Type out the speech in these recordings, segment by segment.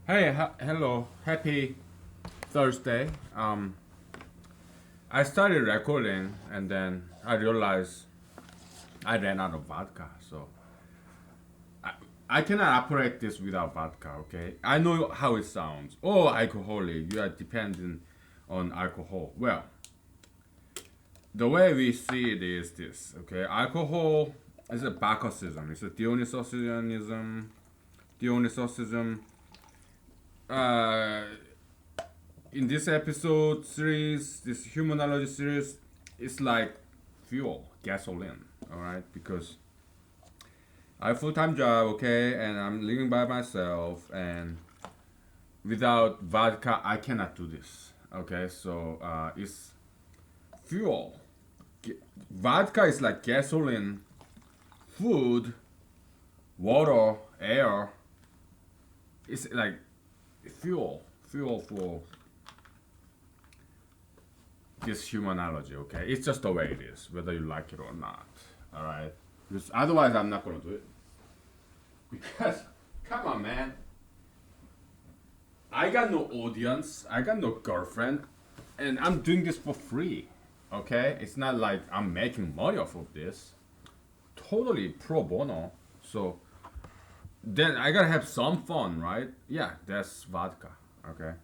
Hey, hello, happy Thursday. I started recording and then I realized I ran out of vodka, so I cannot operate this without vodka. Okay, I know how it sounds. Oh, alcoholic, you are dependent on alcohol. Well, the way we see it is this. Okay, alcohol is a Bacchusism. It's a Dionysianism. Dionysianism. Uh, in this episode series, this humanology series, it's like fuel, gasoline, all right? Because I have a full-time job, okay, and I'm living by myself, and without vodka, I cannot do this, okay? So it's fuel. Vodka is like gasoline, food, water, air. It's like fuel for this humanology, okay? It's just the way it is, whether you like it or not, all right? Because otherwise, I'm not gonna do it. Because, come on, man. I got no audience, I got no girlfriend, and I'm doing this for free, okay? It's not like I'm making money off of this. Totally pro bono. So, then I gotta have some fun, right? Yeah, that's vodka, okay?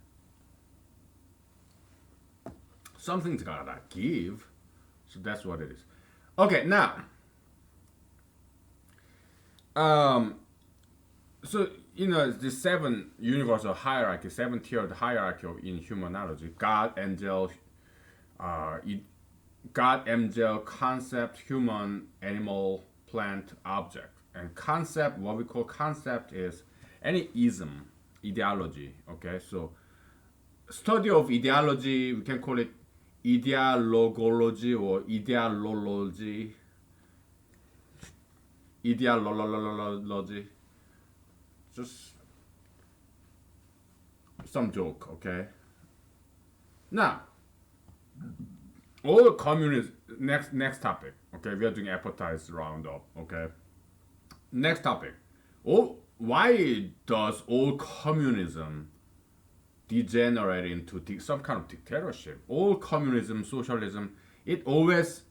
Something's gotta give. So that's what it is. Okay, now, um, so the seven universal hierarchy, seven tiered hierarchy in humanology: God, angel, uh, God, angel, concept, human, animal, plant, object. And concept, what we call concept, is any ism, ideology. Okay, so study of ideology, we can call it ideologology or ideology, ideology. Just some joke, okay? Now, all communists. Next topic, okay? We are doing appetizer roundup, okay? Next topic. Why does all communism degenerate into some kind of dictatorship? All communism, socialism, it always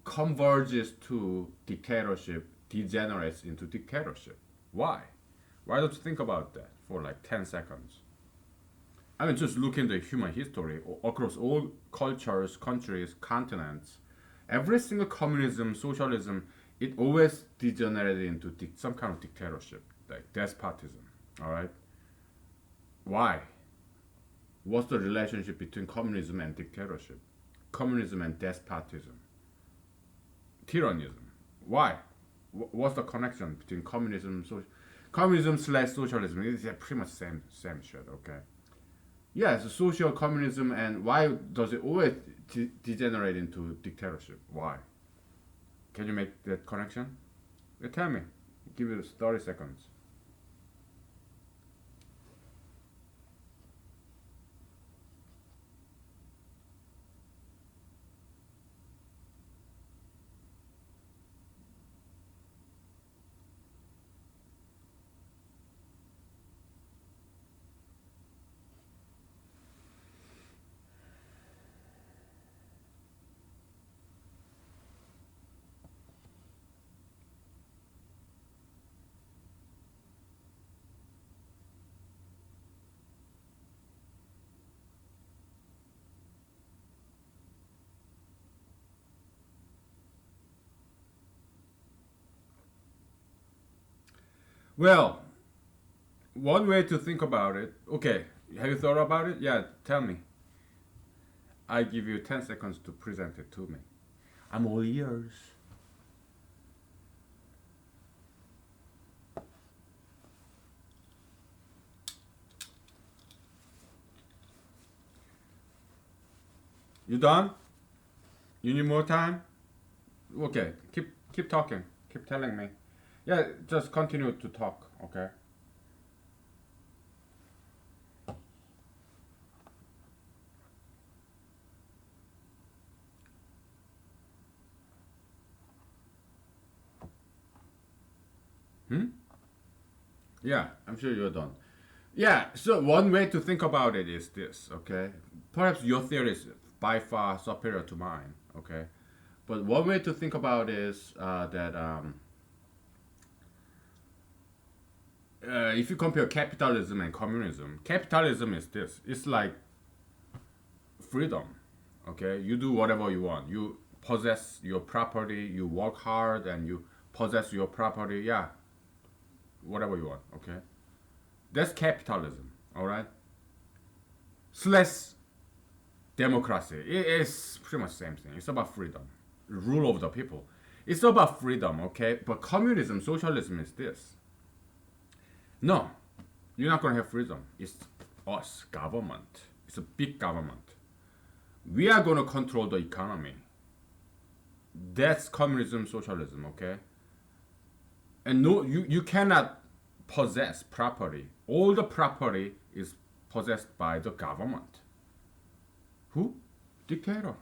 converges to dictatorship, degenerates into dictatorship. Why? Why don't you think about that for like 10 seconds? I mean, just look into human history across all cultures, countries, continents. Every single communism, socialism, it always degenerated into some kind of dictatorship, like despotism. All right. Why? What's the relationship between communism and dictatorship? Communism and despotism? Tyrannism. Why? What's the connection between communism slash socialism? It's pretty much same shit. Okay. Yes, social communism, and why does it always degenerate into dictatorship? Why? Can you make that connection? Tell me. Give it 30 seconds. Well, one way to think about it. Okay, have you thought about it? Yeah, tell me. I give you 10 seconds to present it to me. I'm all ears. You done? You need more time? Okay, keep talking. Keep telling me. Yeah, just continue to talk, okay? Hmm? Yeah, I'm sure you're done. Yeah, so one way to think about it is this, okay? Perhaps your theory is by far superior to mine, okay? But one way to think about is that if you compare capitalism and communism, capitalism is this. It's like freedom, okay? You do whatever you want. You possess your property, you work hard, and you possess your property. Yeah, whatever you want, okay? That's capitalism, all right? Slash democracy. It is pretty much the same thing. It's about freedom, rule of the people. It's about freedom, okay? But communism, socialism is this. No, you're not gonna have freedom. It's us, government. It's a big government. We are gonna control the economy. That's communism, socialism, okay? And no, you cannot possess property. All the property is possessed by the government. Who? Dictator.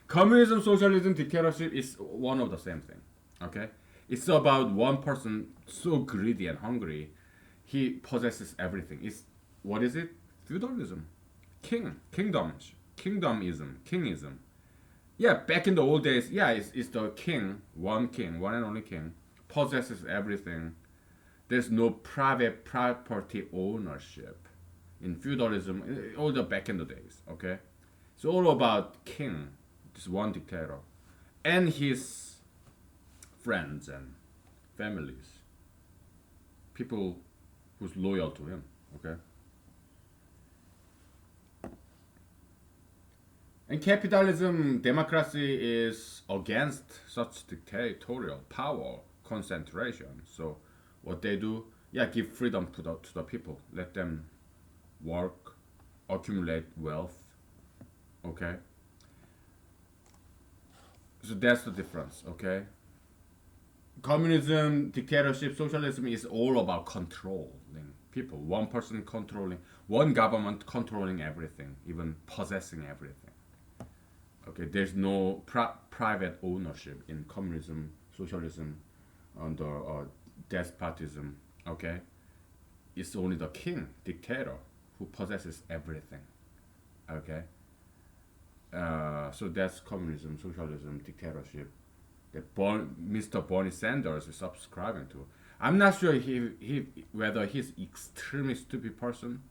Communism, socialism, dictatorship is one of the same thing. Okay? It's about one person so greedy and hungry, he possesses everything. It's what is it? Feudalism. Kingdomism, kingism. Yeah, back in the old days, yeah, it's the king, one and only king, possesses everything. There's no private property ownership in feudalism, all the back in the days, okay? It's all about king, this one dictator, and his friends and families, people who's loyal to him, okay? And capitalism, democracy is against such dictatorial power concentration. So what they do, yeah, give freedom to the people, let them work, accumulate wealth, okay? So that's the difference, okay? Communism, dictatorship, socialism is all about controlling people. One person controlling, one government controlling everything, even possessing everything. Okay, there's no private ownership in communism, socialism, under despotism. Okay, it's only the king, dictator, who possesses everything. Okay, so that's communism, socialism, dictatorship that Mr. Bernie Sanders is subscribing to. I'm not sure whether he's extremely stupid person.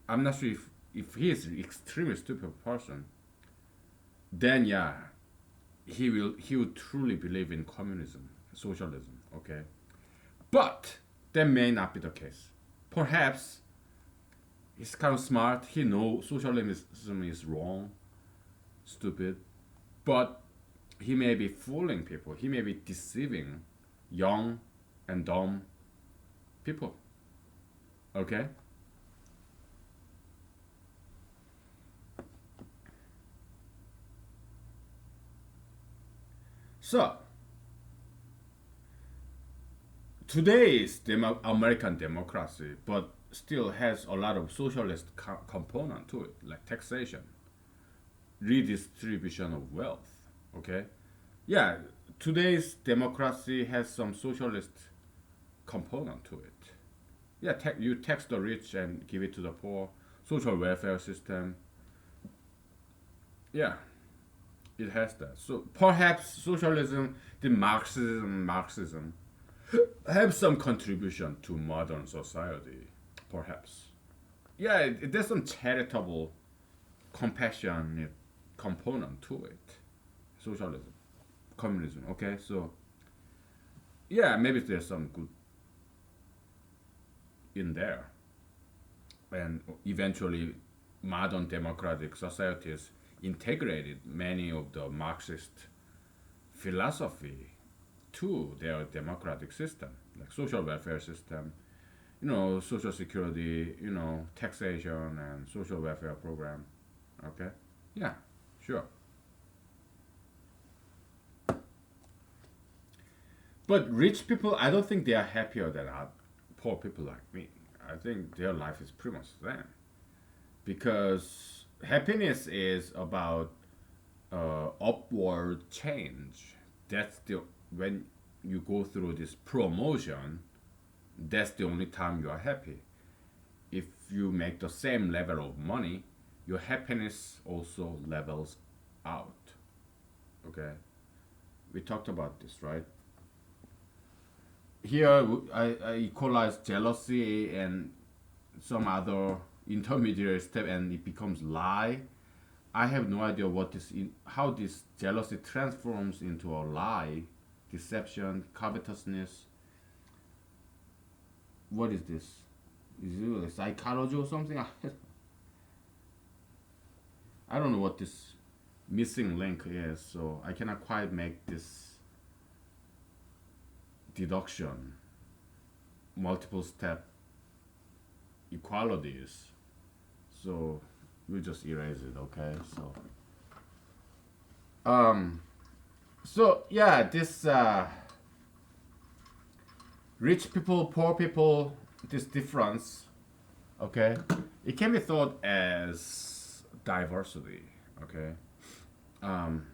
I'm not sure if he is extremely stupid person. Then yeah, he would truly believe in communism, socialism. Okay, but that may not be the case. Perhaps he's kind of smart. He knows socialism is wrong, stupid, but he may be fooling people. He may be deceiving young and dumb people. Okay? So, today's American democracy, but still has a lot of socialist component to it, like taxation, redistribution of wealth. Okay? Yeah, today's democracy has some socialist component to it. Yeah, you tax the rich and give it to the poor. Social welfare system. Yeah, it has that. So perhaps socialism, the Marxism, have some contribution to modern society. Perhaps. Yeah, there's some charitable, compassionate component to it. Socialism, communism. Okay, so yeah, maybe there's some good in there, and eventually, modern democratic societies integrated many of the Marxist philosophy to their democratic system, like social welfare system, social security, taxation and social welfare program. Okay, yeah, sure. But rich people, I don't think they are happier than poor people like me. I think their life is pretty much the same because happiness is about upward change. That's the when you go through this promotion, that's the only time you are happy. If you make the same level of money, your happiness also levels out. Okay, we talked about this, right? Here, I equalize jealousy and some other intermediary step, and it becomes lie. I have no idea how this jealousy transforms into a lie, deception, covetousness. What is this? Is it a psychology or something? I don't know what this missing link is, so I cannot quite make this deduction, multiple step equalities. So we just erase it, okay? Um, so yeah, this rich people, poor people, this difference, okay? It can be thought as diversity, okay? Um,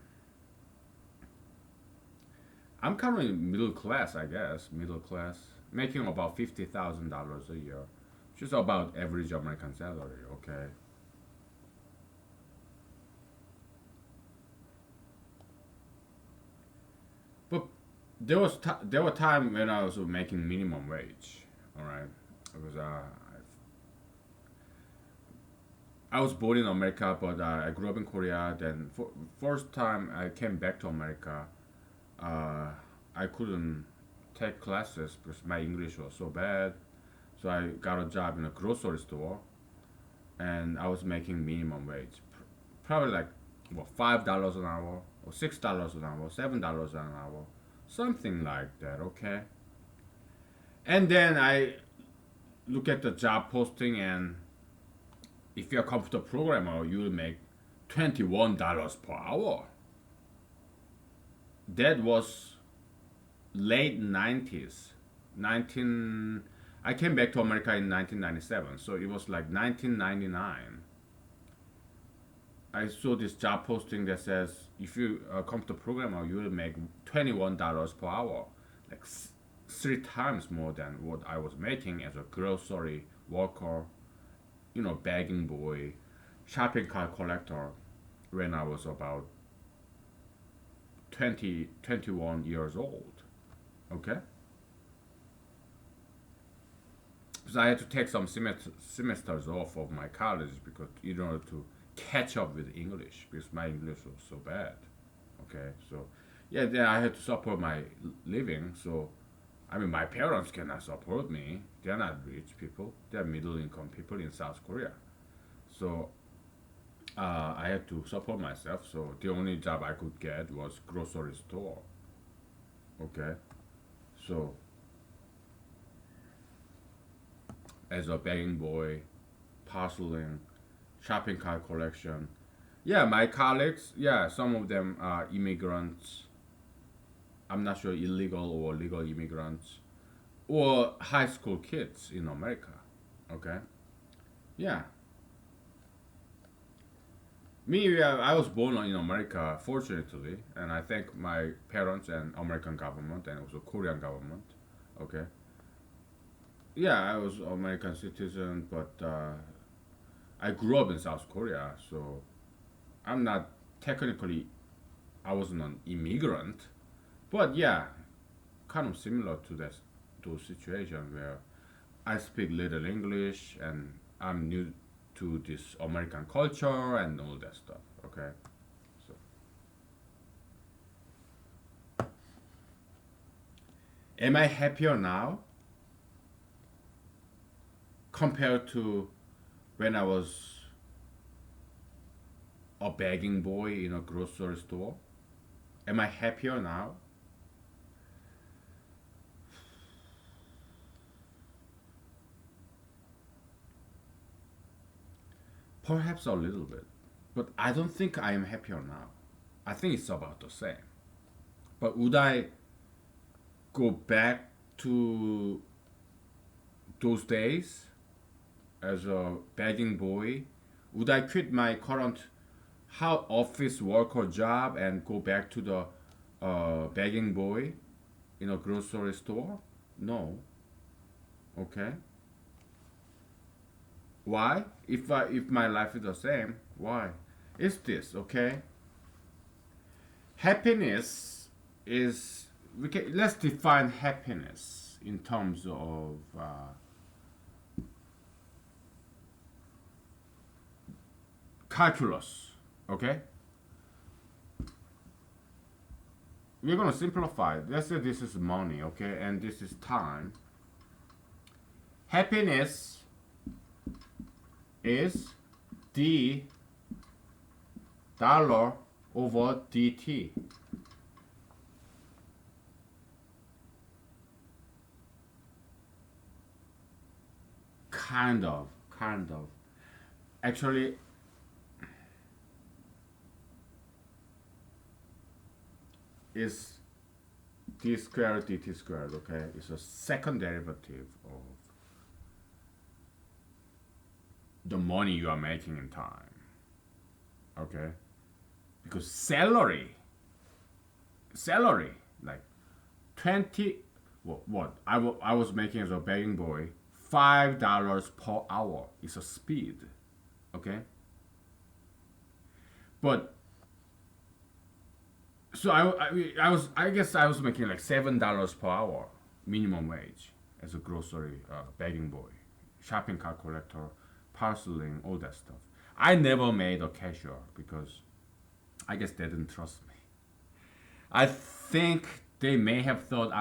I'm currently middle class, I guess, middle class, making about $50,000 a year, which is about average American salary, okay? But there were time when I was making minimum wage, all right? Because I was born in America, but I grew up in Korea. Then for first time I came back to America, uh, I couldn't take classes because my English was so bad. So I got a job in a grocery store, and I was making minimum wage, probably like what $5 an hour or $6 an hour, $7 an hour, something like that. Okay. And then I look at the job posting, and if you're a computer programmer, you will make $21 per hour. That was late 90s. 19 I came back to America in 1997, so it was like 1999. I saw this job posting that says if you are a computer programmer, you will make $21 per hour, like three times more than what I was making as a grocery worker, begging boy, shopping cart collector when I was about 20, 21 years old. Okay? So I had to take some semesters off of my college because in order to catch up with English because my English was so bad. Okay, so yeah, then I had to support my living. So I mean, my parents cannot support me. They're not rich people. They're middle income people in South Korea. So I had to support myself. So the only job I could get was grocery store. Okay, so as a begging boy, parceling, shopping cart collection. Yeah, my colleagues, yeah, some of them are immigrants. I'm not sure illegal or legal immigrants or high school kids in America. Okay, yeah. Me, yeah, I was born in America, fortunately, and I thank my parents and American government and also Korean government. Okay, yeah, I was American citizen, but I grew up in South Korea, so I'm not technically I wasn't an immigrant, but yeah, kind of similar to that those situations where I speak little English and I'm new to this American culture and all that stuff. Okay, so am I happier now compared to when I was a begging boy in a grocery store? Am I happier now? Perhaps a little bit, but I don't think I am happier now. I think it's about the same. But would I go back to those days as a begging boy? Would I quit my current office worker job and go back to the begging boy in a grocery store? No. Okay. Why? If my life is the same, why? It's this, okay? Happiness is let's define happiness in terms of calculus, okay? We're gonna simplify it. Let's say this is money, okay, and this is time. Happiness is d dollar over dt. Kind of. Actually, is d squared dt squared, okay? It's a second derivative of the money you are making in time, okay? Because salary, like 20, what? I was making as a begging boy $5 per hour. It's a speed, okay? But so I guess I was making like $7 per hour minimum wage as a grocery begging boy, shopping cart collector, parceling, all that stuff. I never made a cashier because I guess they didn't trust me. I think they may have thought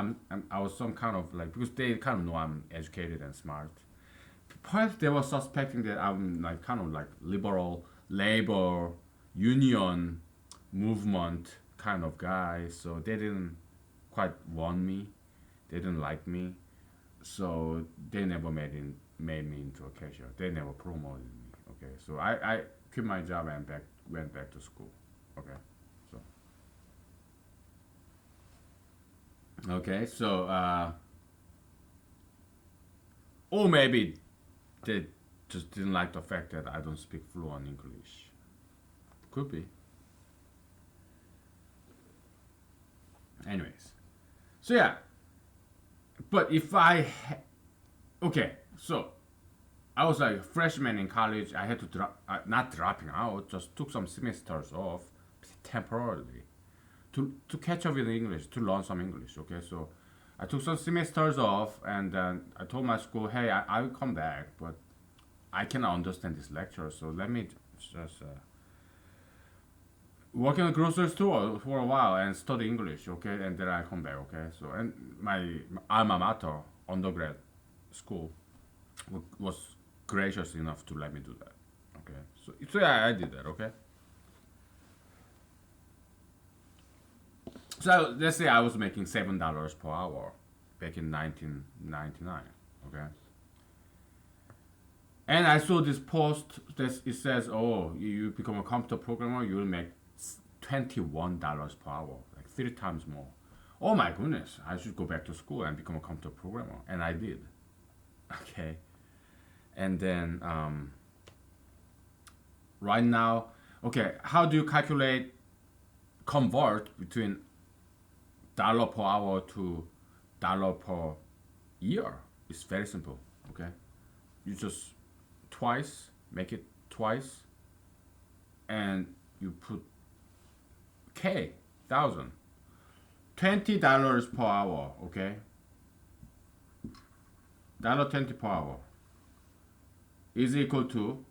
I was some kind of like, because they kind of know I'm educated and smart. Perhaps they were suspecting that I'm like kind of like liberal labor union movement kind of guy, so they didn't quite want me. They didn't like me, so they never made me into a cashier. They never promoted me. Okay, so I quit my job and went back to school. Okay, so or maybe they just didn't like the fact that I don't speak fluent English. Could be. Anyways, so yeah, but if okay, so I was like a freshman in college. I had to drop, not dropping out, just took some semesters off temporarily to catch up with English, to learn some English. Okay, so I took some semesters off, and then I told my school, hey, I will come back, but I cannot understand this lecture, so let me just work in a grocery store for a while and study English. Okay, and then I come back. Okay, so and my alma mater, undergrad school, was gracious enough to let me do that. Okay, so yeah, I did that. Okay, so let's say I was making $7 per hour back in 1999. Okay, and I saw this post that it says, "Oh, you become a computer programmer, you will make $21 per hour, like 3 times more." Oh my goodness! I should go back to school and become a computer programmer, and I did. Okay, and then right now, okay, how do you convert between dollar per hour to dollar per year? It's very simple. Okay, you just make it twice, and you put k thousand. $20 per hour. Okay, $20 per hour is equal to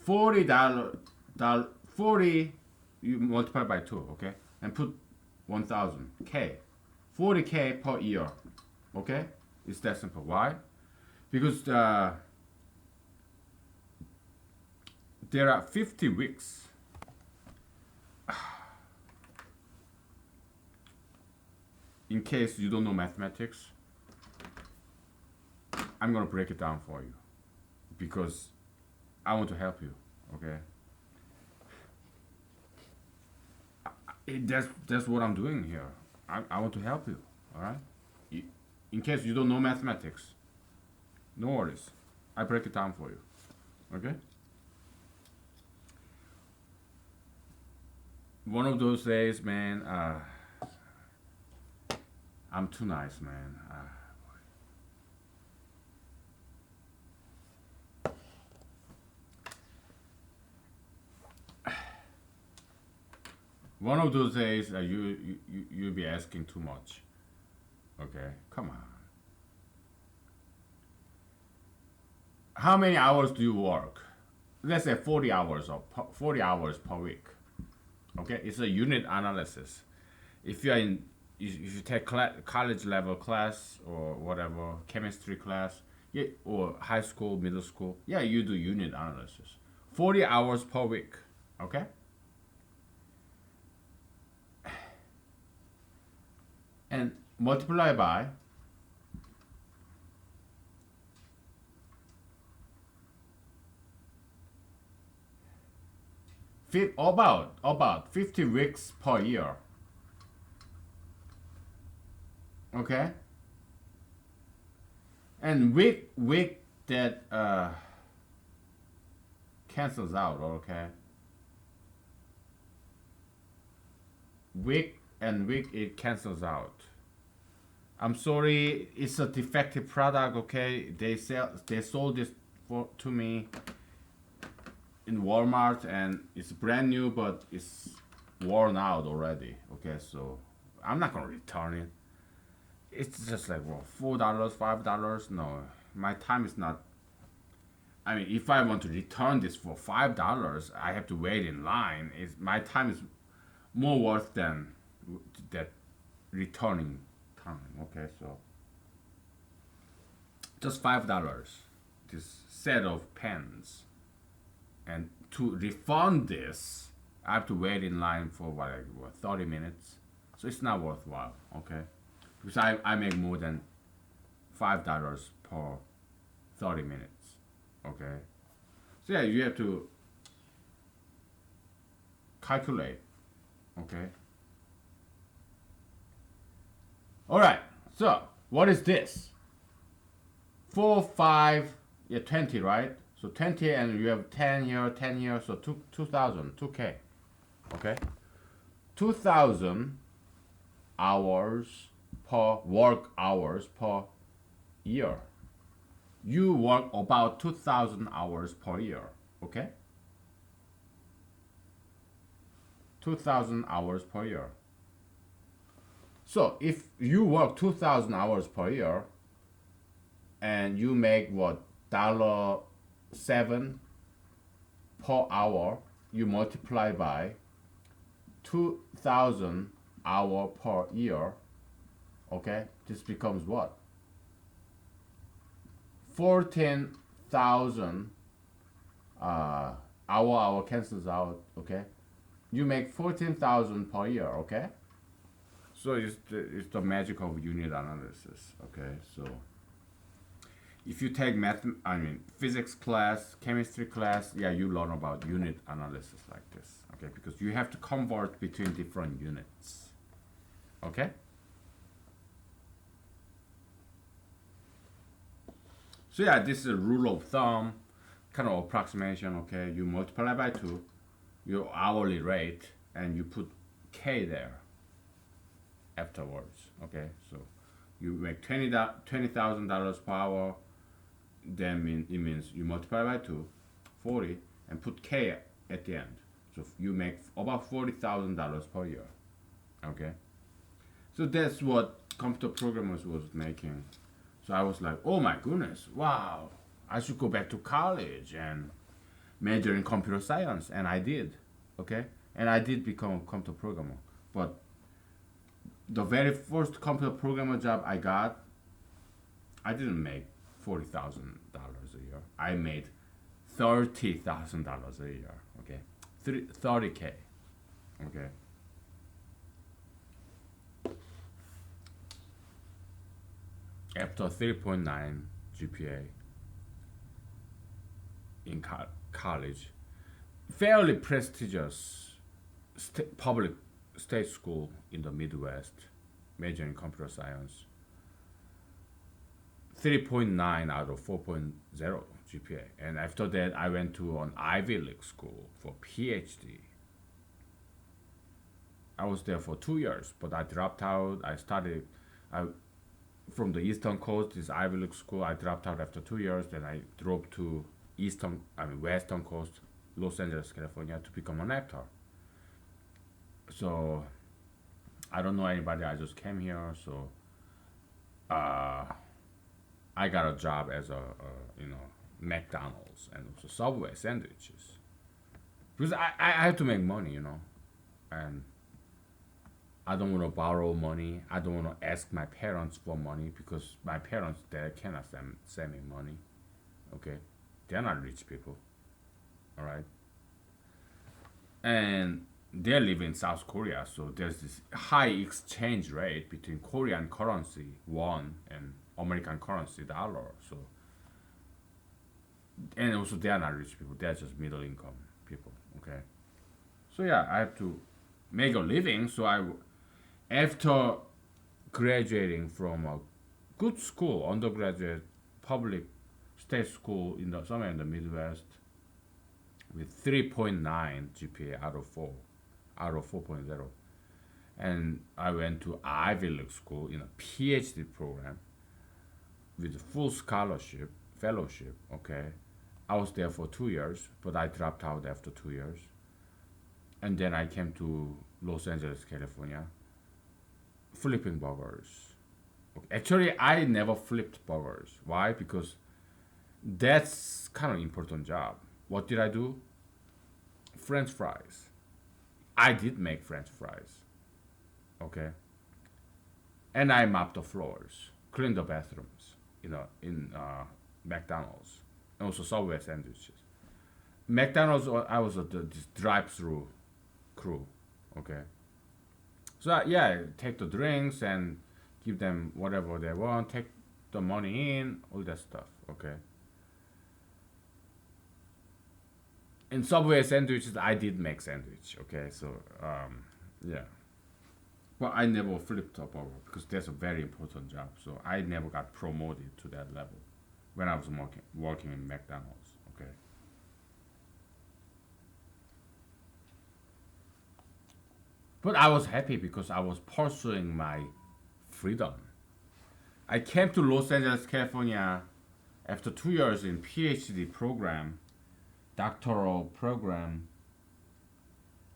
$40. 40, you multiply by 2. Okay, and put 1000 k, 40k per year. Okay, it's that simple. Why? Because there are 50 weeks. In case you don't know mathematics, I'm gonna break it down for you because I want to help you. Okay, that's what I'm doing here. I want to help you. All right. In case you don't know mathematics, no worries. I break it down for you. Okay. One of those days, man. I'm too nice, man. One of those days, you'll be asking too much. Okay, come on. How many hours do you work? Let's say 40 hours per week. Okay, it's a unit analysis. If you're in, if you take college level class or whatever chemistry class, yeah, or high school, middle school, yeah, you do unit analysis. 40 hours per week. Okay. And multiply by about 50 weeks per year. Okay. And week that cancels out. Okay. Week and week it cancels out. I'm sorry, it's a defective product. Okay, they sold this to me in Walmart and it's brand new, but it's worn out already. Okay, so I'm not gonna return it. It's just like, well, $4, $5. No, my time is not. I mean, if I want to return this for $5, I have to wait in line. My time is more worth than that returning time. Okay, so just $5. This set of pens, and to refund this, I have to wait in line for what 30 minutes. So it's not worthwhile. Okay, because I make more than $5 per 30 minutes. Okay, so yeah, you have to calculate. Okay. All right. So what is this? 4, 5, yeah, 20, right? So 20, and you have 10 here, 10 here, so 2,000, 2K. Okay. 2,000 hours per work hours per year. You work about 2,000 hours per year. Okay. 2,000 hours per year. So if you work 2,000 hours per year and you make what $7 per hour, you multiply by 2,000 hour per year. Okay, this becomes what? 14,000 hour cancels out. Okay, you make 14,000 per year. Okay, so it's the magic of unit analysis. Okay, so if you take physics class, chemistry class, yeah, you learn about unit analysis like this. Okay, because you have to convert between different units. Okay. So yeah, this is a rule of thumb, kind of approximation. Okay, you multiply by 2, your hourly rate, and you put K there afterwards. Okay, so you make $20,000 per hour. Then it means you multiply by 2, 40, and put K at the end. So you make about $40,000 per year. Okay, so that's what computer programmers was making. So I was like, oh my goodness, wow, I should go back to college and major in computer science, and I did. Okay, and I did become a computer programmer. But the very first computer programmer job I got, I didn't make $40,000 a year. I made $30,000 a year. Okay, 30K. Okay. After 3.9 GPA in college, fairly prestigious public state school in the Midwest, major in computer science. 3.9 out of 4.0 GPA. And after that, I went to an Ivy League school for PhD. I was there for 2 years, but I dropped out. From the Eastern Coast, this Ivy League school. I dropped out after 2 years. Then I drove to Western Coast, Los Angeles, California, to become an actor. So I don't know anybody. I just came here, so uh, I got a job as a McDonald's and also Subway sandwiches because I have to make money, and I don't want to borrow money. I don't want to ask my parents for money because my parents they cannot send me money. Okay, they're not rich people. All right, and they live in South Korea, so there's this high exchange rate between Korean currency won and American currency dollar. So and also they are not rich people; they're just middle income people. Okay, so yeah, I have to make a living. So after graduating from a good school, undergraduate public state school in the somewhere in the Midwest with 3.9 GPA out of 4.0, and I went to Ivy League school in a PhD program with full scholarship fellowship. Okay, I was there for 2 years, but I dropped out after 2 years, and then I came to Los Angeles, California, flipping burgers. Okay. Actually, I never flipped burgers. Why? Because that's kind of important job. What did I do? French fries. I did make French fries. Okay, and I mopped the floors, cleaned the bathrooms. In McDonald's, and also Subway sandwiches. McDonald's, I was this drive-through crew. Okay, so yeah, take the drinks and give them whatever they want. Take the money in, all that stuff. Okay. In Subway sandwiches, I did make sandwich. Okay, so yeah. Well, I never flipped up over because that's a very important job. So I never got promoted to that level when I was working in McDonald's. Okay, but I was happy because I was pursuing my freedom. I came to Los Angeles, California, after 2 years in PhD program, doctoral program,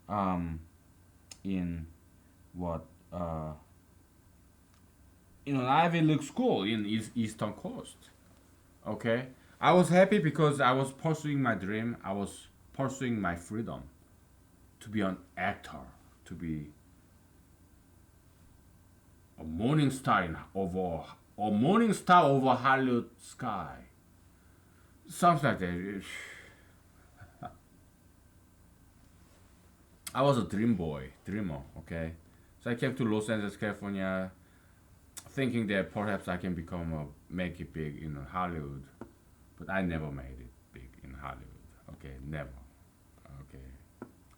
um, in what in an Ivy League school in Eastern Coast. Okay, I was happy because I was pursuing my dream. I was pursuing my freedom to be an actor, to be a morning star over Hollywood sky, something like that. I was a dreamer. Okay, so I came to Los Angeles, California, thinking that perhaps I can make it big in Hollywood, but I never made it big in Hollywood. Okay, never. Okay,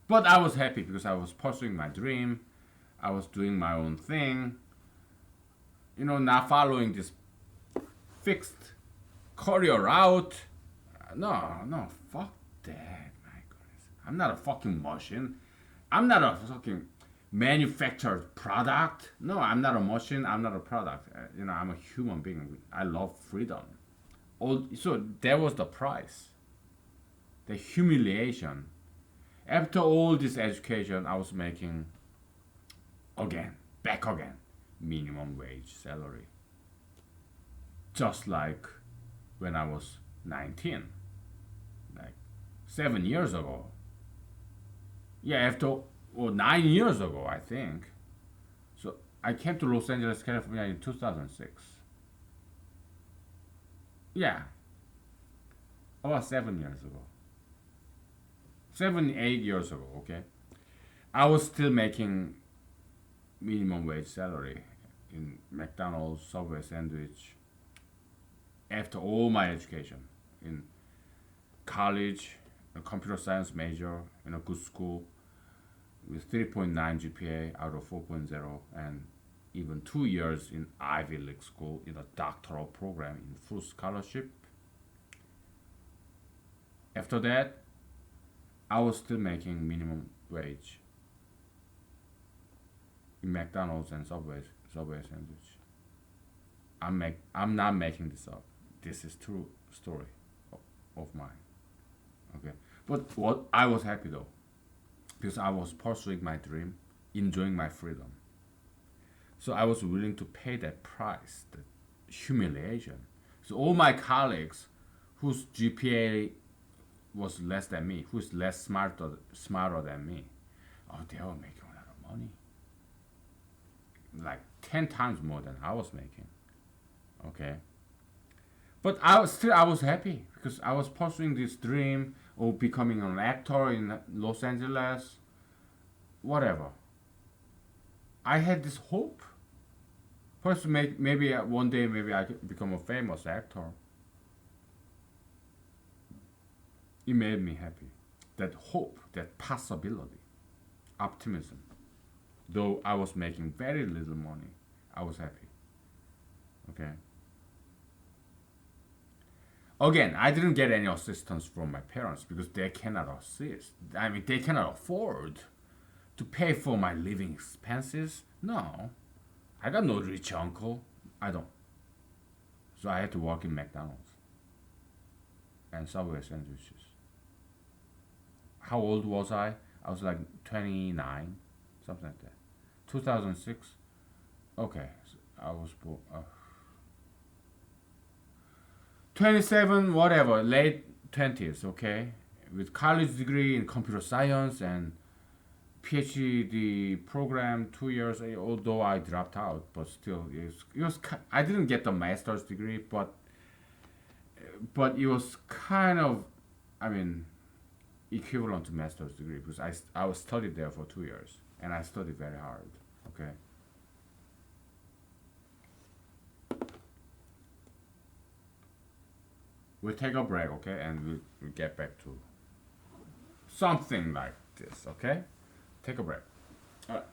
but I was happy because I was pursuing my dream. I was doing my own thing. Not following this fixed career route. No, no, fuck that. My goodness, I'm not a fucking machine. I'm not a fucking manufactured product. No, I'm not a machine. I'm not a product. I'm a human being. I love freedom. So that was the price, the humiliation. After all this education, I was making back again, minimum wage salary. Just like when I was 19, like 7 years ago. Yeah, after 9 years ago, I think. So I came to Los Angeles, California in 2006. Yeah, about 7 years ago. 7, 8 years ago, okay? I was still making minimum wage salary in McDonald's, Subway sandwich, after all my education in college, a computer science major in a good school with 3.9 GPA out of 4.0, and even 2 years in Ivy League school in a doctoral program in full scholarship. After that, I was still making minimum wage in McDonald's and Subway sandwich. I'm not making this up. This is true story of mine. Okay, but what I was happy though because I was pursuing my dream. enjoying my freedom. So I was willing to pay that price, the humiliation. So all my colleagues whose GPA was less than me, who's less smarter than me, oh, they were making a lot of money, like 10 times more than I was making. Okay, but I was happy because I was pursuing this dream of becoming an actor in Los Angeles, whatever. I had this hope. First, maybe one day, maybe I could become a famous actor. It made me happy. That hope, that possibility, optimism. Though I was making very little money, I was happy. Okay. Again, I didn't get any assistance from my parents because they cannot assist. I mean, they cannot afford to pay for my living expenses. No, I got no rich uncle. I don't. So I had to work in McDonald's and Subway sandwiches. How old was I? I was like 29, something like that. 2006. Okay, so I was born. 27, whatever, late 20s, okay? With college degree in computer science and PhD program 2 years, although I dropped out, but still, I didn't get the master's degree, but it was kind of, I mean, equivalent to master's degree because I was studied there for 2 years and I studied very hard, okay? We'll take a break, okay? And we'll get back to something like this, okay? Take a break. All right.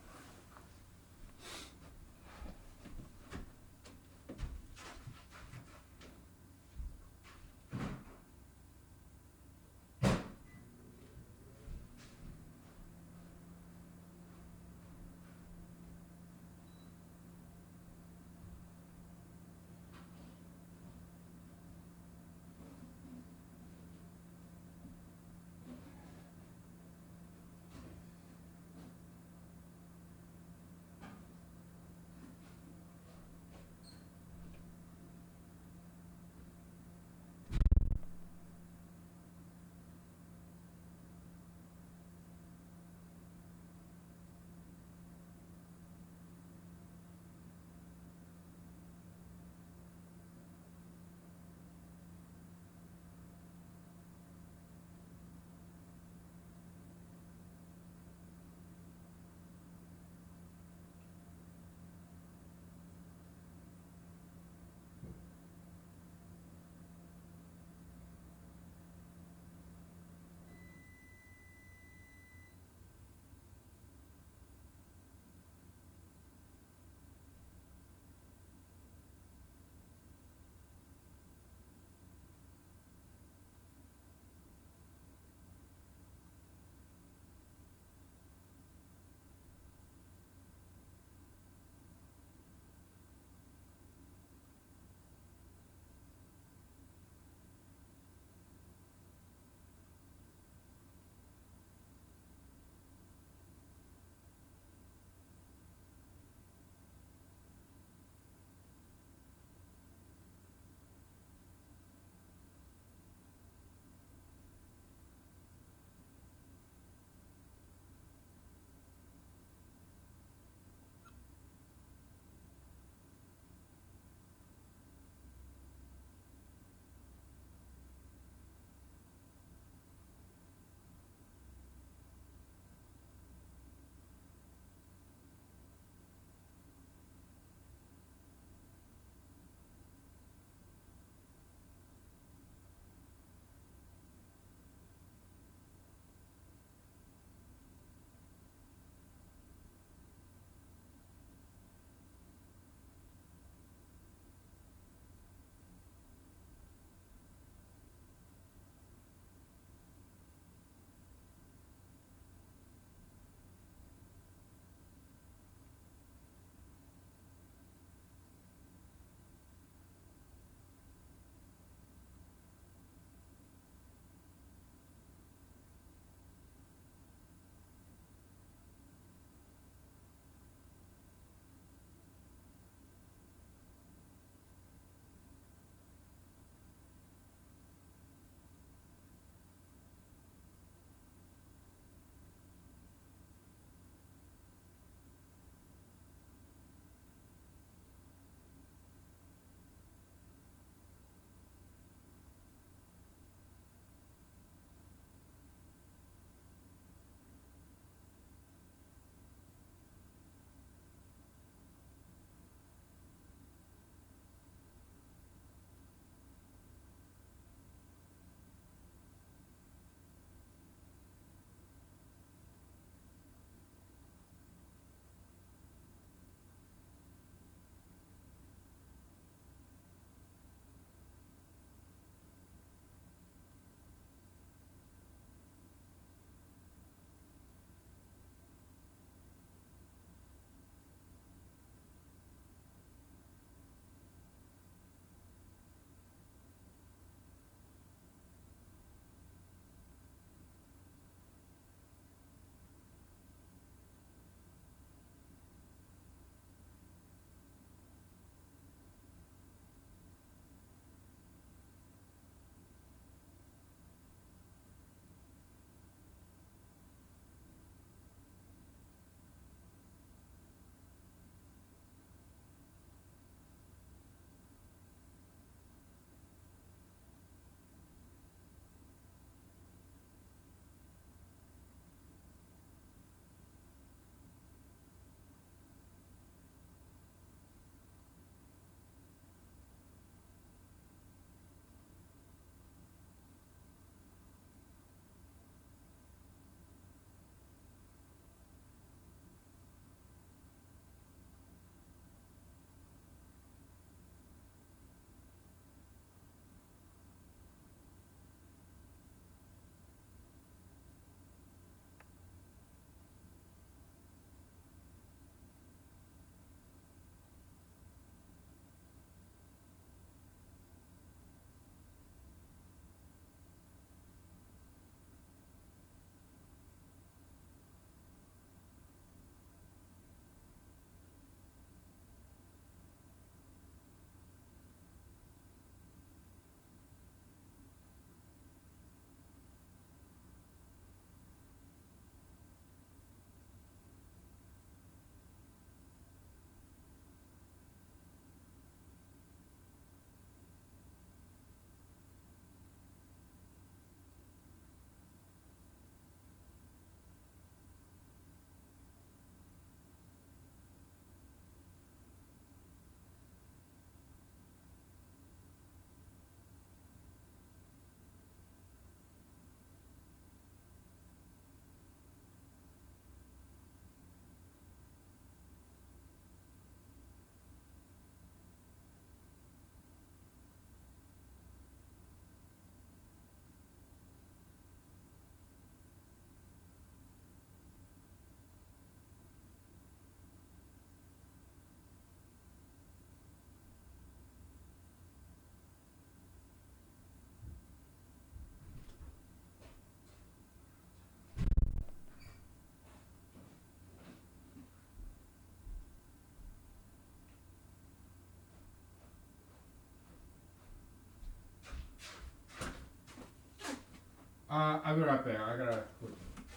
I'll be right back. I gotta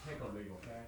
take a leak, okay?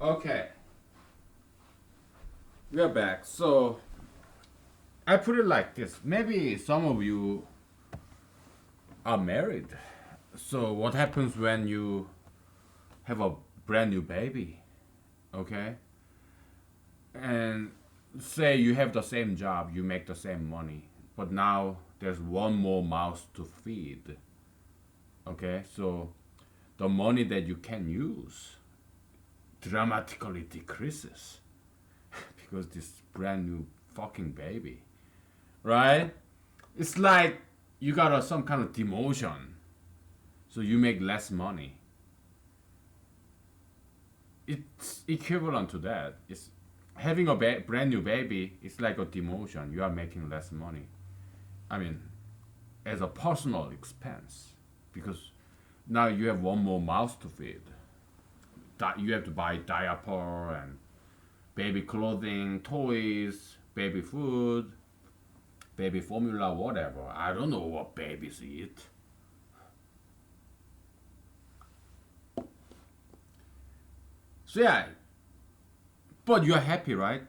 Okay, we're back. So I put it like this. Maybe some of you are married. So what happens when you have a brand new baby? Okay, and say you have the same job, you make the same money, but now there's one more mouth to feed. Okay, so the money that you can use dramatically decreases because this brand new fucking baby, right? It's like you got some kind of demotion, so you make less money. It's equivalent to that. It's having a brand new baby. It's like a demotion. You are making less money. I mean, as a personal expense, because now you have one more mouth to feed. You have to buy diaper and baby clothing, toys, baby food, baby formula, whatever. I don't know what babies eat. So yeah, but you're happy, right?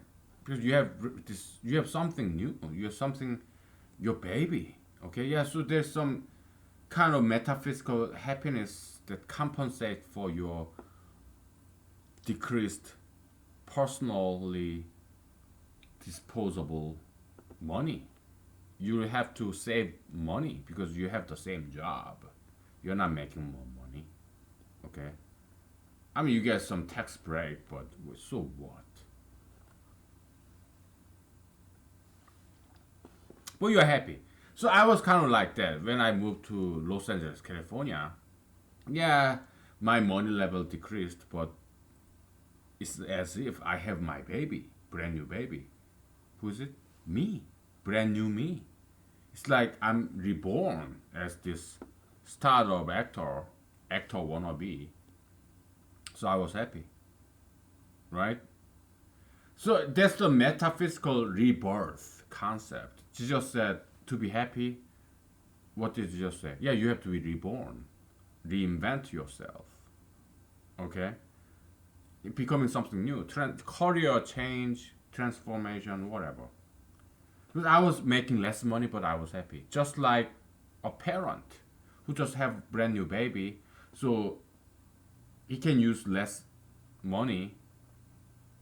Because you have this, you have something new. You have something, your baby. Okay, yeah. So there's some kind of metaphysical happiness that compensate for your decreased personally disposable money. You have to save money because you have the same job. You're not making more money. Okay. I mean, you get some tax break, but so what? But you're happy. So I was kind of like that when I moved to Los Angeles, California. Yeah, my money level decreased, but it's as if I have my baby, brand new baby. Who's it? Me, brand new me. It's like I'm reborn as this startup actor wannabe, So I was happy, right? So that's the metaphysical rebirth concept. Jesus said to be happy. What did Jesus say? Yeah, you have to be reborn, reinvent yourself. Okay, becoming something new, career change, transformation, whatever. Because I was making less money, but I was happy. Just like a parent who just have brand new baby, so he can use less money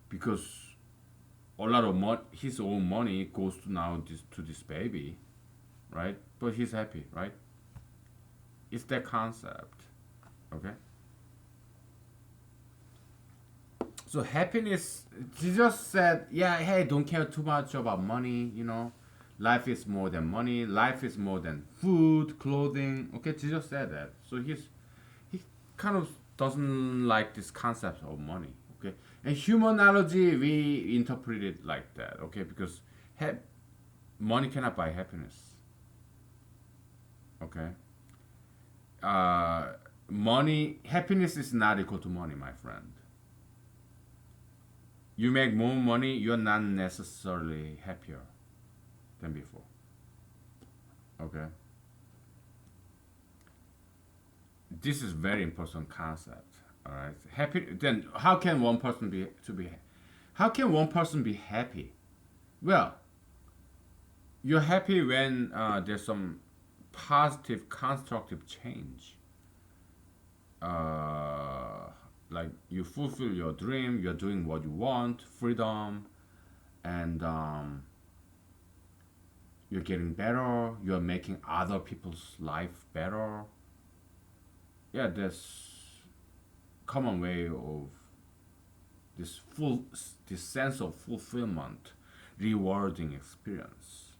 because a lot of his own money goes to now to this baby, right? But he's happy, right? It's that concept, okay? So happiness, Jesus said, yeah, hey, don't care too much about money, you know. Life is more than money. Life is more than food, clothing. Okay, Jesus said that. So he kind of doesn't like this concept of money. Okay, and humanology we interpret it like that. Okay, because money cannot buy happiness. Okay, uh, money happiness is not equal to money, my friend. You make more money, you're not necessarily happier than before. Okay, this is very important concept. All right, happy. Then how can one person be? How can one person be happy? Well, you're happy when there's some positive, constructive change. Uh, like you fulfill your dream, you're doing what you want, freedom, and you're getting better. You're making other people's life better. Yeah, there's common way of this sense of fulfillment, rewarding experience.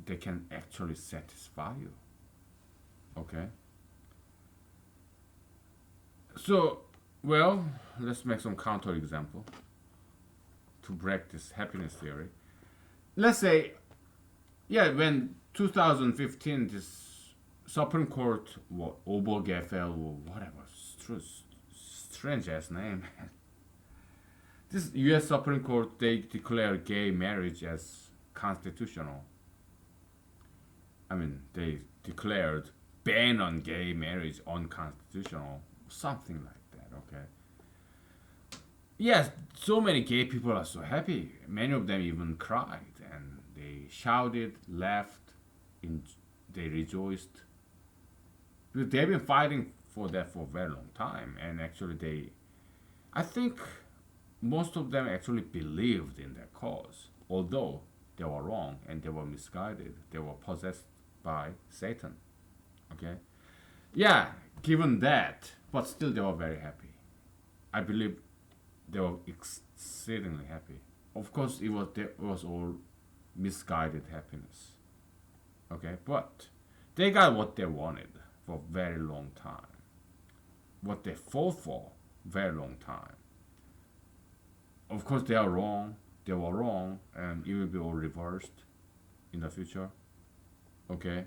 They can actually satisfy you. Okay. So, well, let's make some counter example to break this happiness theory. Let's say, yeah, when 2015 this Supreme Court what Obergefell or whatever strange ass name. This U.S. Supreme Court they declare gay marriage as constitutional. I mean, they declared ban on gay marriage unconstitutional, something like that. Okay. Yes, so many gay people are so happy. Many of them even cried and they shouted, laughed, in, they rejoiced. Because they've been fighting for that for a very long time, and actually I think most of them actually believed in their cause, although they were wrong and they were misguided. They were possessed by Satan. Okay, yeah. Given that, but still they were very happy. I believe they were exceedingly happy. Of course, it was all misguided happiness. Okay, but they got what they wanted for a very long time. What they fought for very long time. Of course, they are wrong. They were wrong, and it will be all reversed in the future. Okay,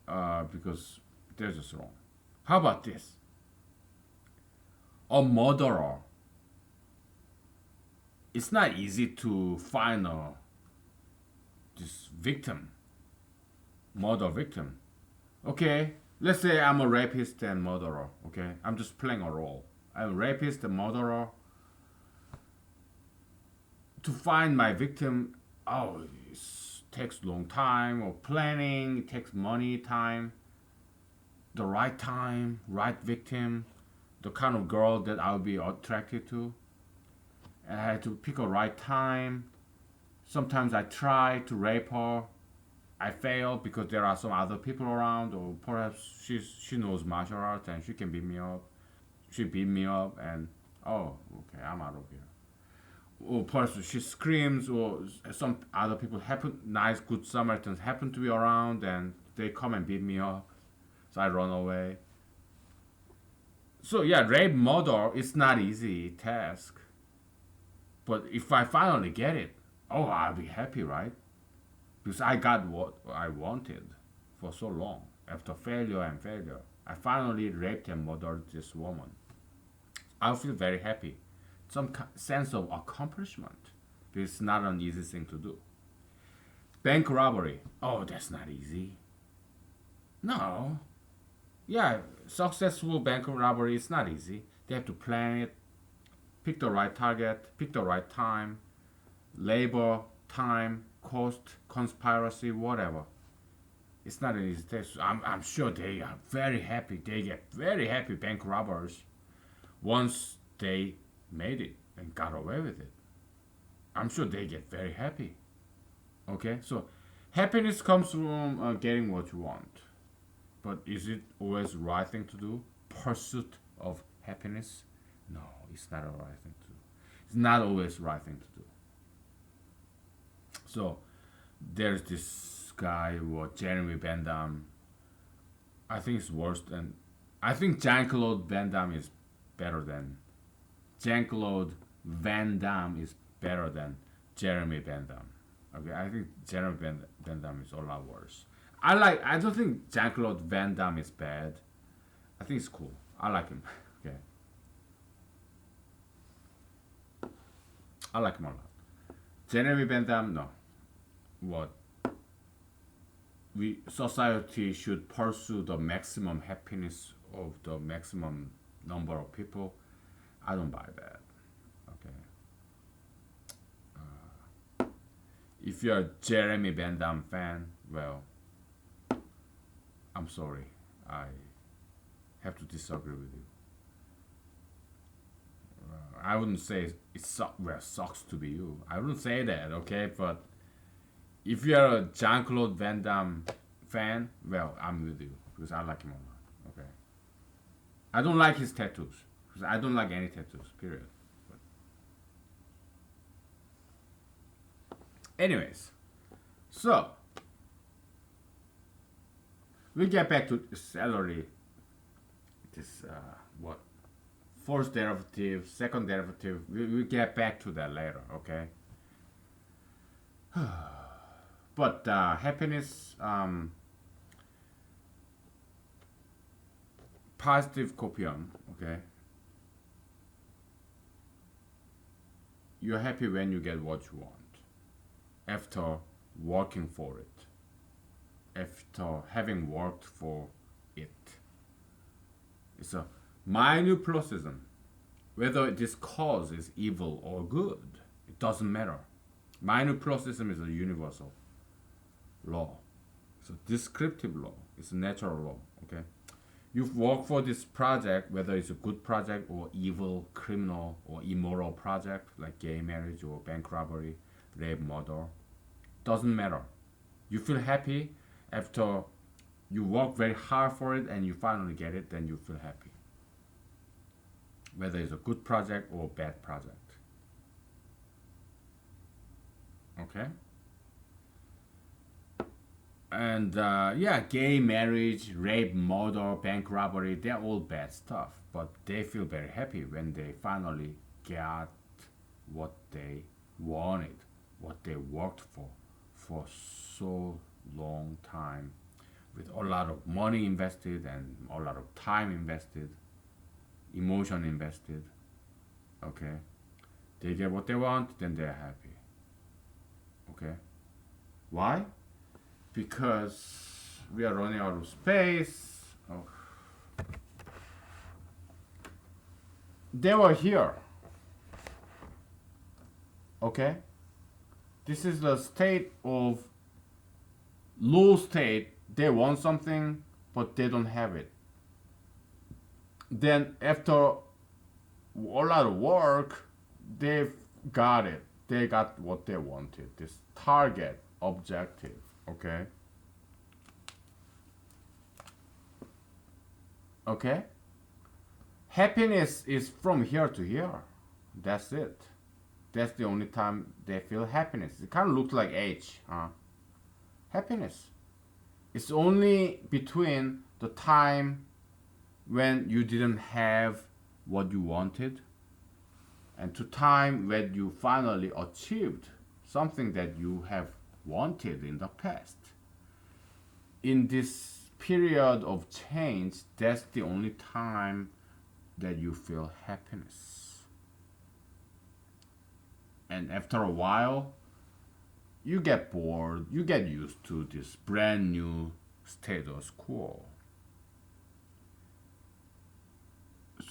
because they're just wrong. How about this? A murderer. It's not easy to find this victim, murder victim. Okay, let's say I'm a rapist and murderer. Okay, I'm just playing a role. I'm a rapist and murderer. To find my victim, oh, it takes long time or planning. It takes money, time, the right time, right victim, the kind of girl that I'll be attracted to. And I had to pick a right time. Sometimes I try to rape her. I fail because there are some other people around, or perhaps she knows martial arts and she can beat me up. She beat me up, and oh, okay, I'm out of here. Or perhaps she screams, or some other people nice, good Samaritans happen to be around, and they come and beat me up, so I run away. So yeah, rape, murder, it's not easy task. But if I finally get it, oh, I'll be happy, right? Because I got what I wanted for so long. After failure and failure, I finally raped and murdered this woman. I'll feel very happy. Some sense of accomplishment. It's not an easy thing to do. Bank robbery. Oh, that's not easy. No. Yeah, successful bank robbery is not easy. They have to plan it, pick the right target, pick the right time, labor, time, cost, conspiracy, whatever. It's not an easy task. I'm sure they are very happy. They get very happy bank robbers once they made it and got away with it. I'm sure they get very happy. Okay, so happiness comes from getting what you want. But is it always the right thing to do? Pursuit of happiness? No, it's not the right thing to do. It's not always the right thing to do. So there's this guy, what Jeremy Van Damme. I think it's worse than. I think Jean-Claude Van Damme is better than. Jean-Claude Van Damme is better than Jeremy Van Damme. Okay, I think Jeremy Van Damme is a lot worse. I don't think Jean-Claude Van Damme is bad. I think it's cool. I like him. Okay. I like him a lot. Jeremy Van Damme, no. What? Society should pursue the maximum happiness of the maximum number of people. I don't buy that. Okay. If you're a Jeremy Van Damme fan, well, I'm sorry. I have to disagree with you. I wouldn't say sucks to be you. I wouldn't say that, okay? But if you're a Jean-Claude Van Damme fan, well, I'm with you because I like him a lot. Okay. I don't like his tattoos because I don't like any tattoos. Period. But anyways, so we get back to salary. This what? First derivative, second derivative. We get back to that later. Okay. But happiness, positive copium, okay? You're happy when you get what you want after working for it, after having worked for it. It's a minuplocism. Whether this cause is evil or good, it doesn't matter. Minuplocism is a universal law. It's a descriptive law. It's a natural law. Okay, you've worked for this project, whether it's a good project or evil, criminal or immoral project like gay marriage or bank robbery, rape, murder. Doesn't matter. You feel happy after you work very hard for it and you finally get it. Then you feel happy. Whether it's a good project or a bad project. Okay. And yeah, gay marriage, rape, murder, bank robbery, they're all bad stuff. But they feel very happy when they finally got what they wanted, what they worked for so long time, with a lot of money invested and a lot of time invested, emotion invested. Okay, they get what they want, then they're happy. Okay, why? Because we are running out of space. Oh. They were here. Okay? This is the state of low state. They want something, but they don't have it. Then after a lot of work, they got it. They got what they wanted. This target, objective. Okay. Okay. Happiness is from here to here. That's it. That's the only time they feel happiness. It kind of looks like age, huh? Happiness. It's only between the time when you didn't have what you wanted and to time when you finally achieved something that you have wanted in the past. In this period of change, that's the only time that you feel happiness. And after a while, you get bored, you get used to this brand new status quo.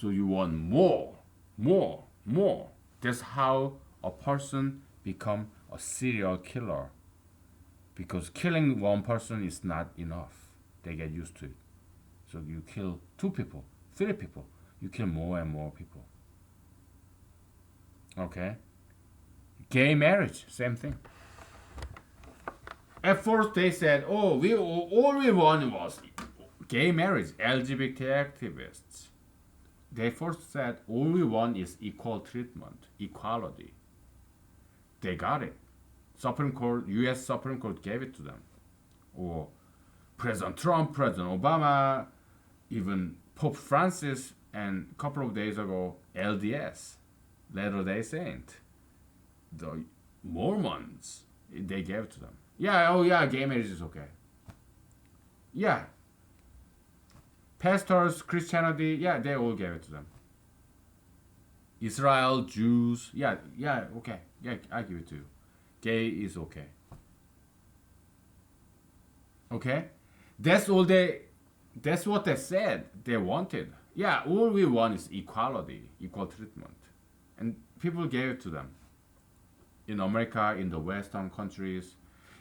So you want more, more, more. That's how a person become a serial killer. Because killing one person is not enough. They get used to it. So you kill two people, three people. You kill more and more people. Okay? Gay marriage, same thing. At first they said, oh, we all we wanted was gay marriage, LGBT activists. They first said all we want is equal treatment, equality. They got it. Supreme Court, U.S. Supreme Court gave it to them. Or President Trump, President Obama, even Pope Francis, and a couple of days ago, LDS, Latter-day Saint, the Mormons, they gave it to them. Yeah, oh yeah, gay marriage is okay. Yeah. Pastors, Christianity, yeah, they all gave it to them. Israel, Jews, yeah, yeah, okay. Yeah, I give it to you. Gay is okay. Okay? That's all that's what they said they wanted. Yeah, all we want is equality, equal treatment. And people gave it to them. In America, in the Western countries,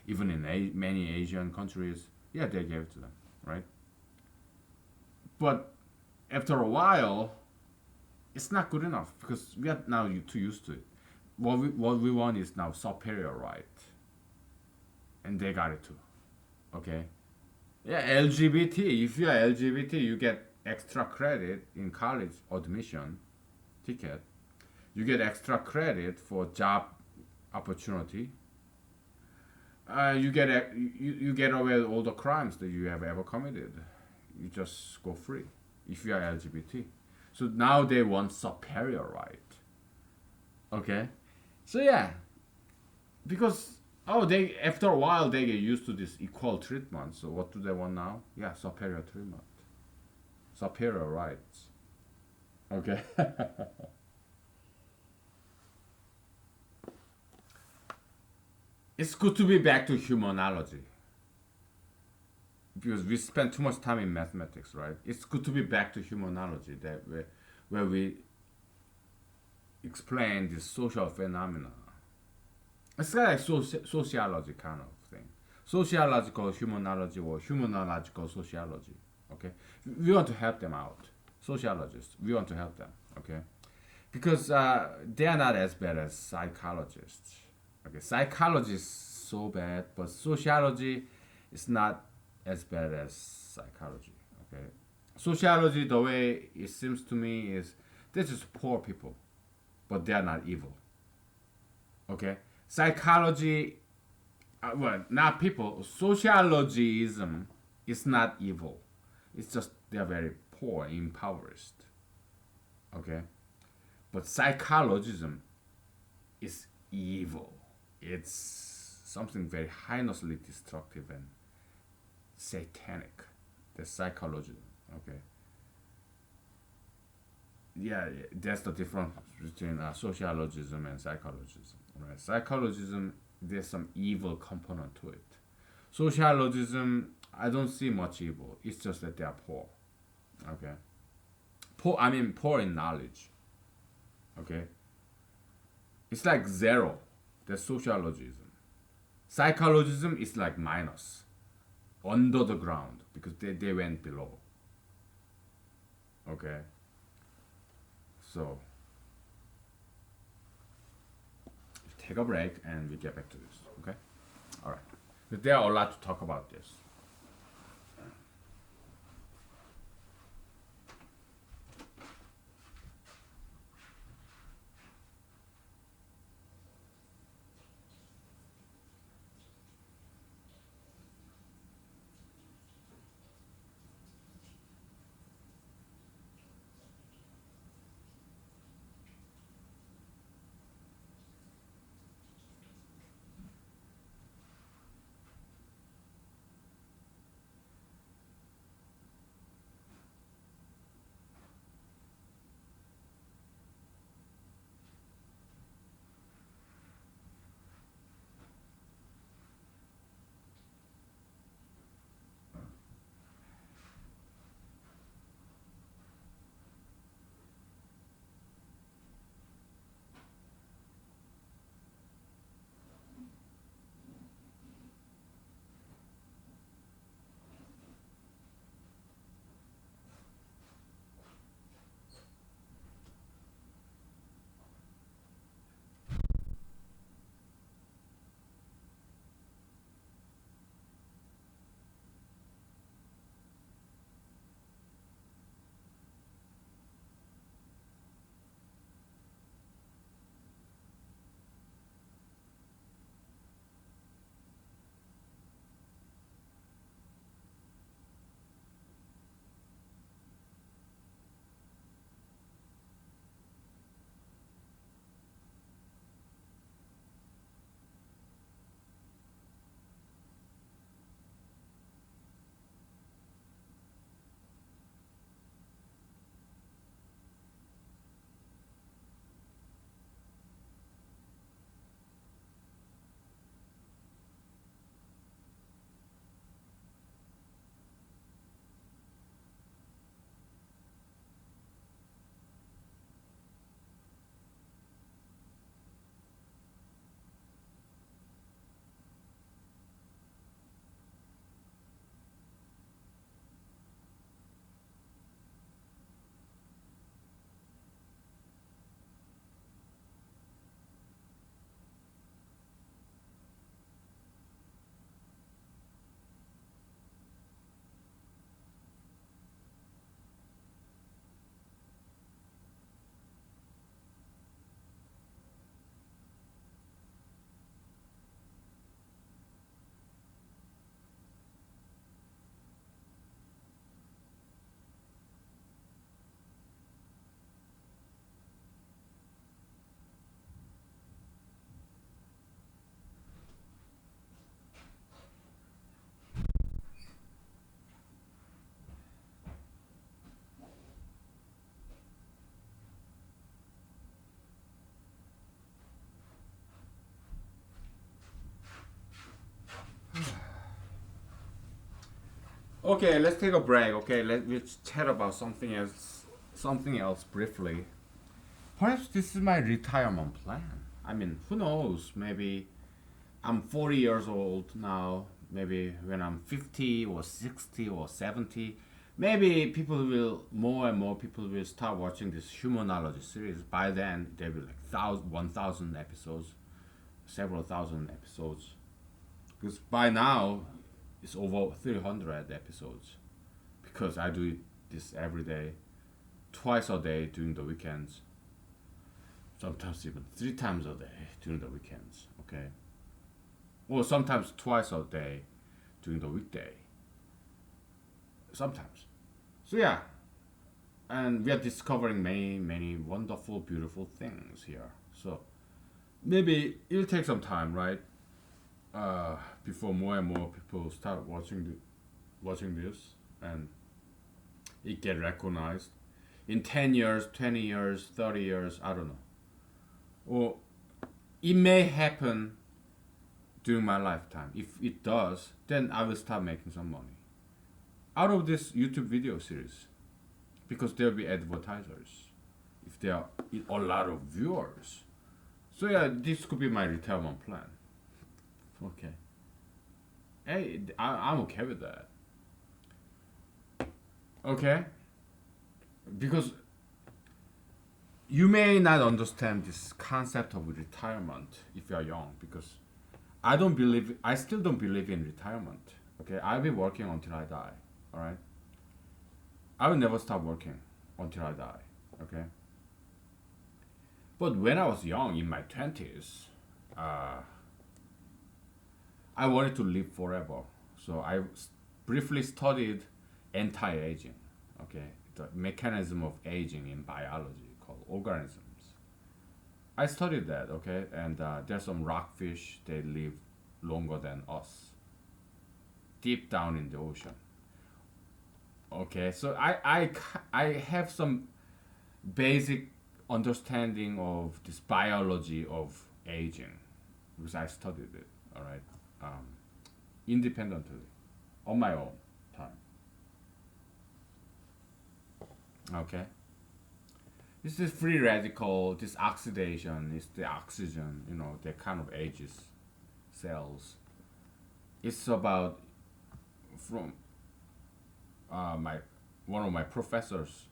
even in many Asian countries, yeah, they gave it to them, right? But after a while, it's not good enough because we are now too used to it. What we want is now superior right, and they got it too. Okay, yeah, LGBT. If you are LGBT, you get extra credit in college admission ticket. You get extra credit for job opportunity. You get away with all the crimes that you have ever committed. You just go free if you are LGBT. So now they want superior right. Okay, so yeah, because oh they after a while they get used to this equal treatment. So what do they want now? Yeah, superior treatment, superior rights. Okay. It's good to be back to humanology because we spend too much time in mathematics, right? It's good to be back to humanology that where we explain this social phenomena. It's kind of like sociology kind of thing. Sociological humanology or humanological sociology. Okay, we want to help them out. Sociologists, we want to help them. Okay, because they are not as bad as psychologists. Okay, psychology is so bad, but sociology is not as bad as psychology. Okay, sociology, the way it seems to me, is they're just poor people, but they are not evil. Okay, psychology, well, not people. Sociologism is not evil. It's just they are very poor, impoverished. Okay, but psychologism is evil. It's something very heinously destructive and satanic. The psychology. Okay. Yeah, that's the difference between sociologism and psychologism. Right? Psychologism, there's some evil component to it. Sociologism, I don't see much evil. It's just that they are poor. Okay. Poor. I mean, poor in knowledge. Okay. It's like zero. That's sociologism. Psychologism is like minus, under the ground, because they went below. Okay. So take a break and we get back to this. Okay. All right. But there are a lot to talk about this. Okay, let's take a break. Okay, let's chat about something else. Something else briefly. Perhaps this is my retirement plan. I mean, who knows? Maybe I'm 40 years old now. Maybe when I'm 50 or 60 or 70, maybe people will more and more people will start watching this humanology series. By then, there will be like 1,000 episodes, several thousand episodes. Because by now, it's over 300 episodes. Because I do this every day, twice a day during the weekends, sometimes even three times a day during the weekends. Okay, or sometimes twice a day during the weekday. Sometimes. So yeah, and we are discovering many wonderful, beautiful things here. So maybe it'll take some time, right? Before more and more people start watching this, and it get recognized. In 10 years, 20 years, 30 years, I don't know. Or it may happen during my lifetime. If it does, then I will start making some money out of this YouTube video series, because there'll be advertisers if there are a lot of viewers. So yeah, this could be my retirement plan. Okay. Hey, I'm okay with that. Okay, because you may not understand this concept of retirement if you are young, because I still don't believe in retirement. Okay, I'll be working until I die. All right, I will never stop working until I die. Okay, but when I was young in my 20s, uh, I wanted to live forever. So briefly studied anti-aging. Okay, the mechanism of aging in biology called organisms. I studied that. Okay, and there's some rockfish. They live longer than us, deep down in the ocean. Okay, so I have some basic understanding of this biology of aging because I studied it. All right, um, independently, on my own time. Okay, this is free radical. This oxidation is the oxygen. That kind of ages cells. It's about from my one of my professors,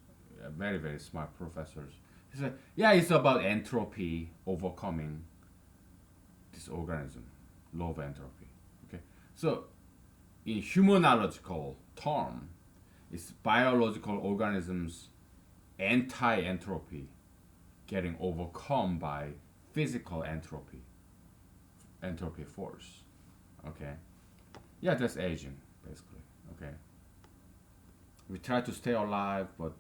very smart professors. He said, "Yeah, it's about entropy overcoming this organism, law of entropy." Okay, so in humanological term, it's biological organisms anti-entropy getting overcome by physical entropy force. Okay, yeah, that's aging basically. Okay, we try to stay alive, but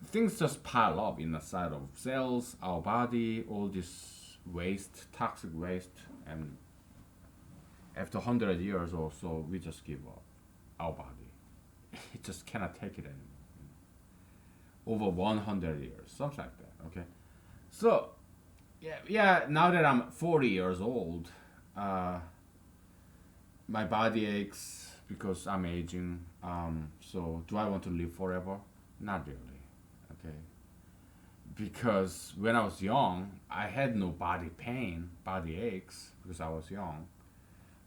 things just pile up in the side of cells, our body, all this waste, toxic waste, and after 100 years or so, we just give up. Our body, it just cannot take it anymore. Over 100 years, something like that. Okay, so yeah. Now that I'm 40 years old, uh, my body aches because I'm aging. So do I want to live forever? Not really. Okay, because when I was young, I had no body pain, body aches because I was young.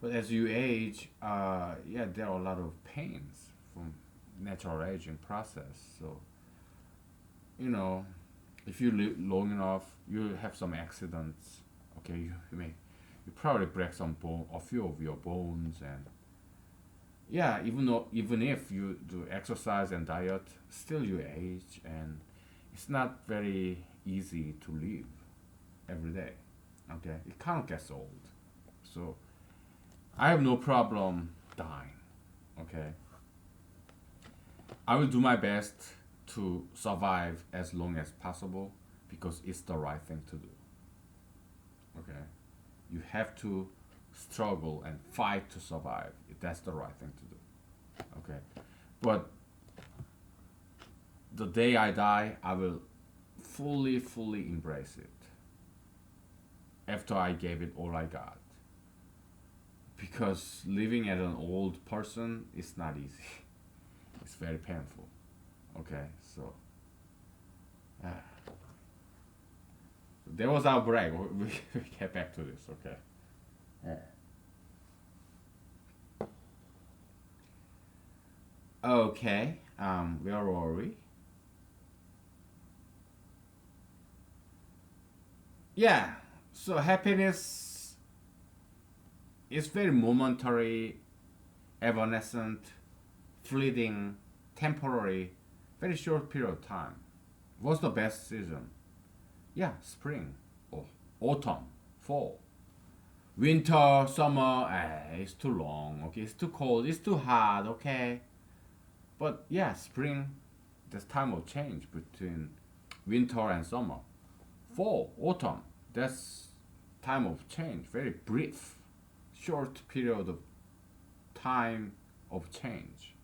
But as you age, yeah, there are a lot of pains from natural aging process. So you know, if you live long enough, you have some accidents. Okay, you probably break a few of your bones, and yeah, even if you do exercise and diet, still you age, and it's not very easy to live every day. Okay, it kind of gets old. So I have no problem dying. Okay, I will do my best to survive as long as possible because it's the right thing to do. Okay, you have to struggle and fight to survive. That's the right thing to do. Okay, but the day I die, I will fully embrace it after I gave it all I got. because living as an old person is not easy. It's very painful. Okay, so there was our break. We get back to this. Okay. Okay. Where were we? Yeah. So happiness is very momentary, evanescent, fleeting, temporary, very short period of time. What's the best season? Yeah, spring, or autumn, fall. Winter, summer, it's too long. Okay, it's too cold. It's too hot. Okay, but yeah, spring, that's time of change between winter and summer. Fall, autumn, that's time of change. Very brief, short period of time of change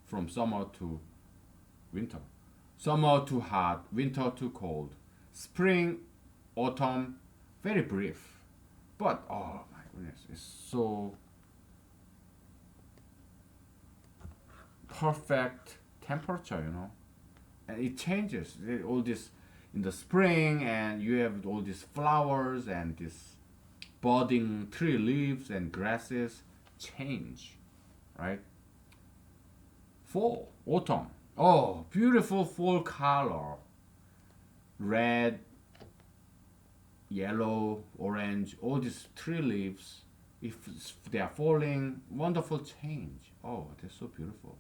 from summer to winter. Summer too hot, winter too cold. Spring, autumn, very brief. But oh my goodness, it's so perfect temperature. And it changes. All this in the spring, and you have all these flowers and this budding tree leaves and grasses change, right? Fall, autumn. Oh, beautiful fall color. Red, yellow, orange, all these tree leaves, if they are falling, wonderful change. Oh, they're so beautiful.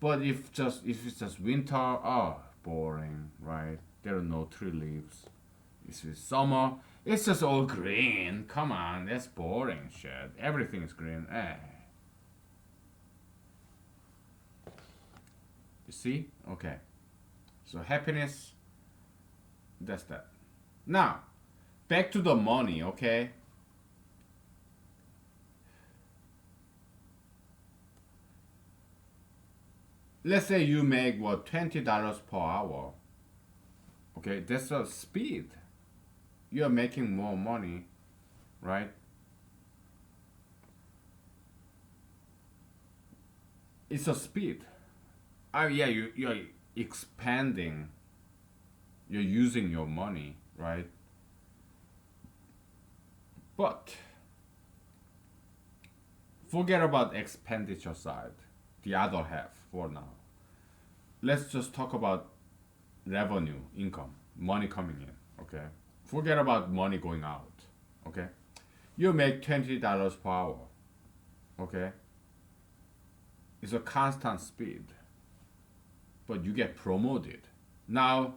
But if it's just winter, oh, boring, right? There are no tree leaves. If it's summer, it's just all green. Come on, that's boring shit. Everything is green. You see? Okay. So happiness, that's that. Now, back to the money, okay? Let's say you make what, $20 per hour. Okay, that's a speed. You are making more money, right? It's a speed. Yeah, you're expanding. You're using your money, right? But forget about expenditure side, the other half for now. Let's just talk about revenue, income, money coming in, okay? Forget about money going out, okay? You make $20 per hour, okay? It's a constant speed, but you get promoted. Now,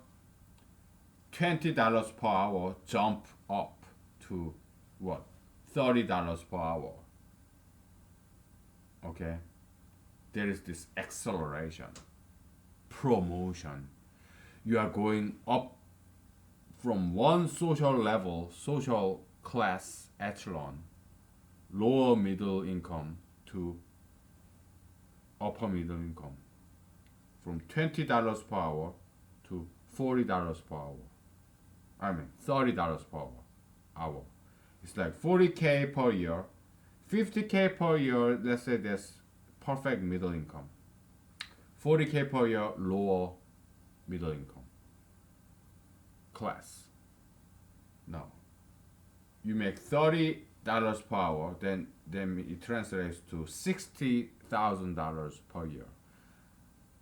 $20 per hour jump up to what? $30 per hour, okay? There is this acceleration, promotion. You are going up from one social level, social class echelon, lower middle income to upper middle income, from $20 per hour to $40 per hour. I mean, $30 per hour. It's like 40K per year, 50K per year. Let's say that's perfect middle income. 40K per year, lower middle income class. Now, you make $30 per hour, then it translates to $60,000 per year.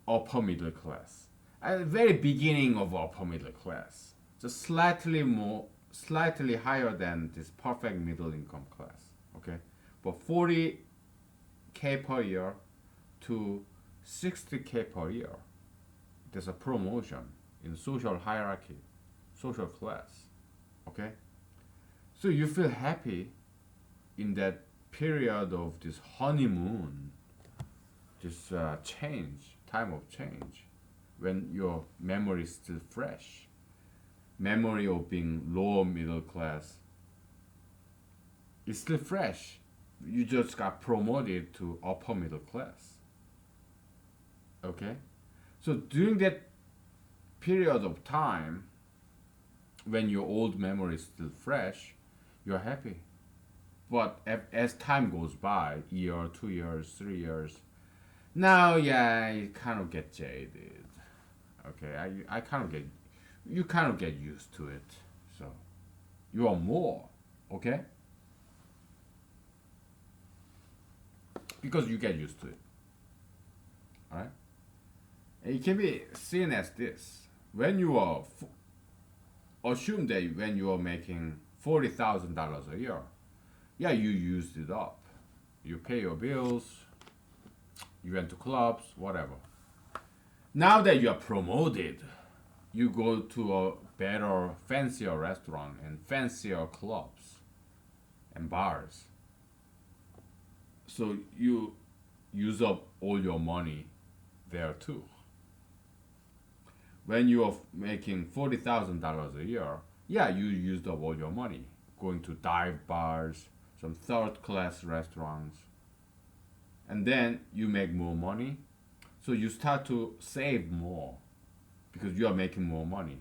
Upper middle class. At the very beginning of upper middle class, just slightly higher than this perfect middle income class. Okay, but 40K per year to 60K per year. There's a promotion in social hierarchy, social class. Okay, so you feel happy in that period of this honeymoon, this time of change, when your memory is still fresh. Memory of being lower middle class is still fresh. You just got promoted to upper middle class. Okay? So during that period of time, when your old memory is still fresh, you're happy. But as time goes by, year, 2 years, 3 years, now yeah, you kind of get jaded. Okay, I kind of get, you kind of get used to it. So you are more, okay, because you get used to it. All right, and it can be seen as this: when you are assume that when you are making $40,000 a year, yeah, you used it up. You pay your bills, you went to clubs, whatever. Now that you are promoted, you go to a better, fancier restaurant and fancier clubs and bars. So you use up all your money there too. When you are making $40,000 a year, yeah, you used up all your money going to dive bars, some third class restaurants, and then you make more money. So you start to save more because you are making more money.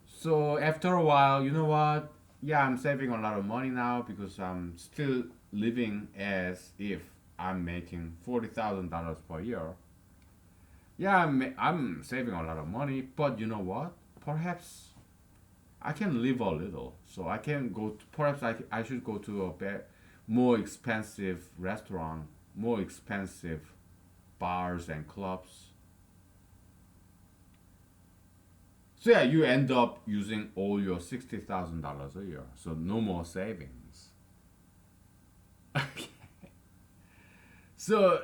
So after a while, you know what? Yeah, I'm saving a lot of money now because I'm still living as if I'm making $40,000 per year. Yeah, I'm saving a lot of money, but you know what? Perhaps I can live a little. So I can go to, perhaps I should go to a more expensive restaurant, more expensive bars and clubs. So yeah, you end up using all your $60,000 a year. So no more savings. So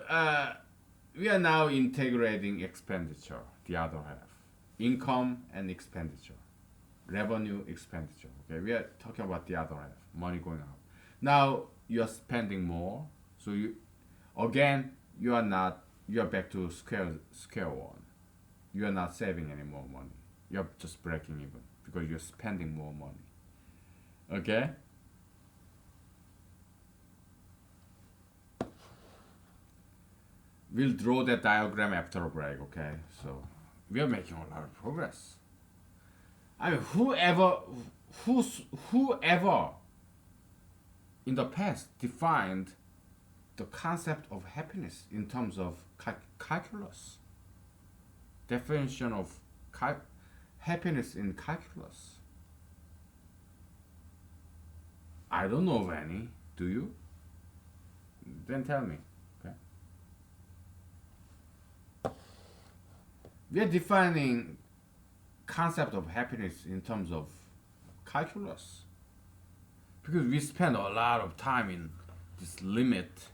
we are now integrating expenditure, the other half, income and expenditure, revenue, expenditure. Okay, we are talking about the other half, money going out. Now you are spending more, so you again you are not, you are back to scale one. You are not saving any more money. You're just breaking even because you're spending more money. Okay. We'll draw that diagram after a break, okay? So we are making a lot of progress. I mean, whoever in the past defined the concept of happiness in terms of calculus, definition of happiness in calculus. I don't know of any. Do you? Then tell me. Okay. We are defining concept of happiness in terms of calculus because we spend a lot of time in this limit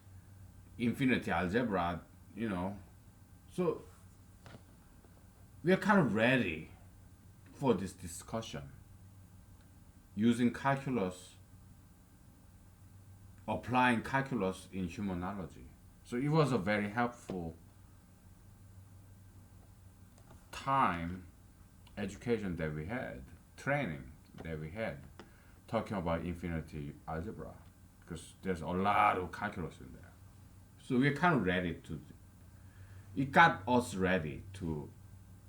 infinity algebra, you know. So we are kind of ready for this discussion using calculus, applying calculus in humanology. So it was a very helpful time education that we had, training that we had, talking about infinity algebra, because there's a lot of calculus in there. So we're kind of ready to, it got us ready to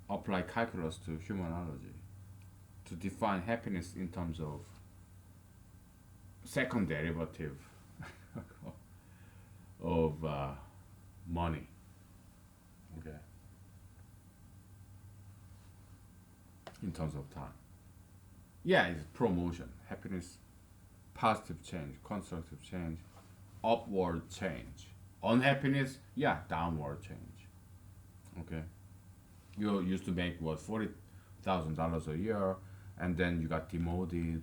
apply calculus to humanology, to define happiness in terms of second derivative of money. Okay. In terms of time. Yeah, it's promotion, happiness, positive change, constructive change, upward change. Unhappiness, yeah, downward change. Okay. You used to make what, $40,000 a year, and then you got demoted.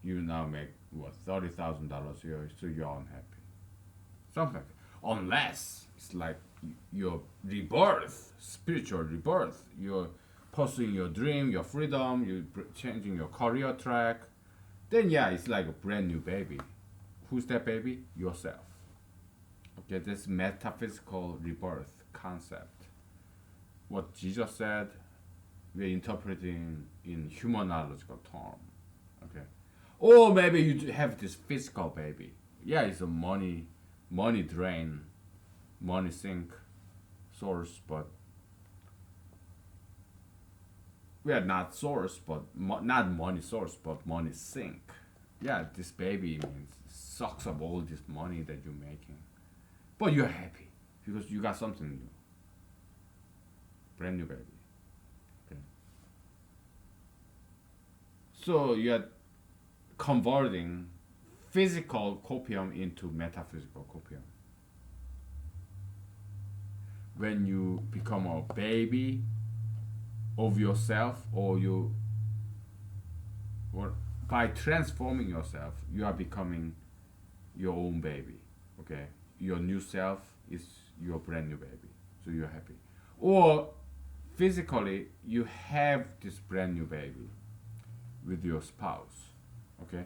You now make what, $30,000 a year, so you're unhappy. Something like that. Unless it's like your rebirth, spiritual rebirth. You're pursuing your dream, your freedom, you're changing your career track. Then yeah, it's like a brand new baby. Who's that baby? Yourself. Okay, this metaphysical rebirth concept. What Jesus said, we're interpreting in humanological term. Okay. Or maybe you have this physical baby. Yeah, it's a money drain, money sink source, but we are not source, but not money source, but money sink. Yeah, this baby means sucks up all this money that you're making, but you're happy because you got something new, brand new baby. Okay. So you're converting physical copium into metaphysical copium. When you become a baby of yourself, or or by transforming yourself, you are becoming your own baby. Okay, your new self is your brand new baby, so you're happy. Or physically, you have this brand new baby with your spouse. Okay,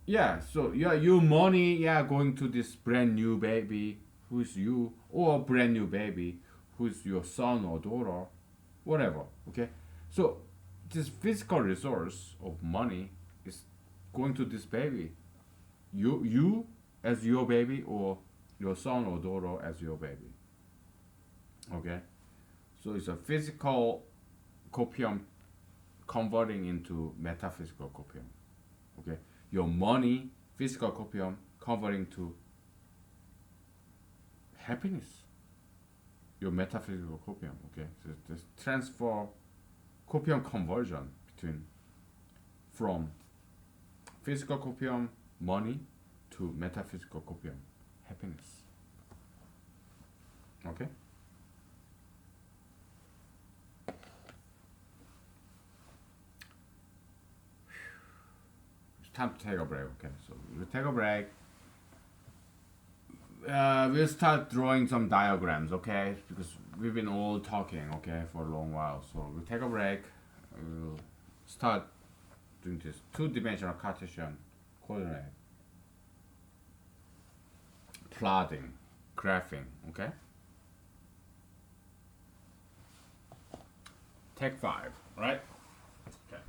yeah, so yeah, your money, yeah, going to this brand new baby who's you, or brand new baby who's your son or daughter, whatever. Okay, so this physical resource of money is going to this baby, you as your baby, or your son or daughter as your baby. Okay, so it's a physical copium converting into metaphysical copium. Okay, your money, physical copium, converting to happiness, your metaphysical copium. Okay, so this transfer, copium conversion between, from physical copium, money, to metaphysical copium, happiness. Okay, it's time to take a break. Okay, so we'll take a break. We'll start drawing some diagrams, okay? Because we've been all talking, okay, for a long while. So we'll take a break. We'll start doing this two-dimensional Cartesian coordinate plotting, graphing, okay? Take 5, right? Okay.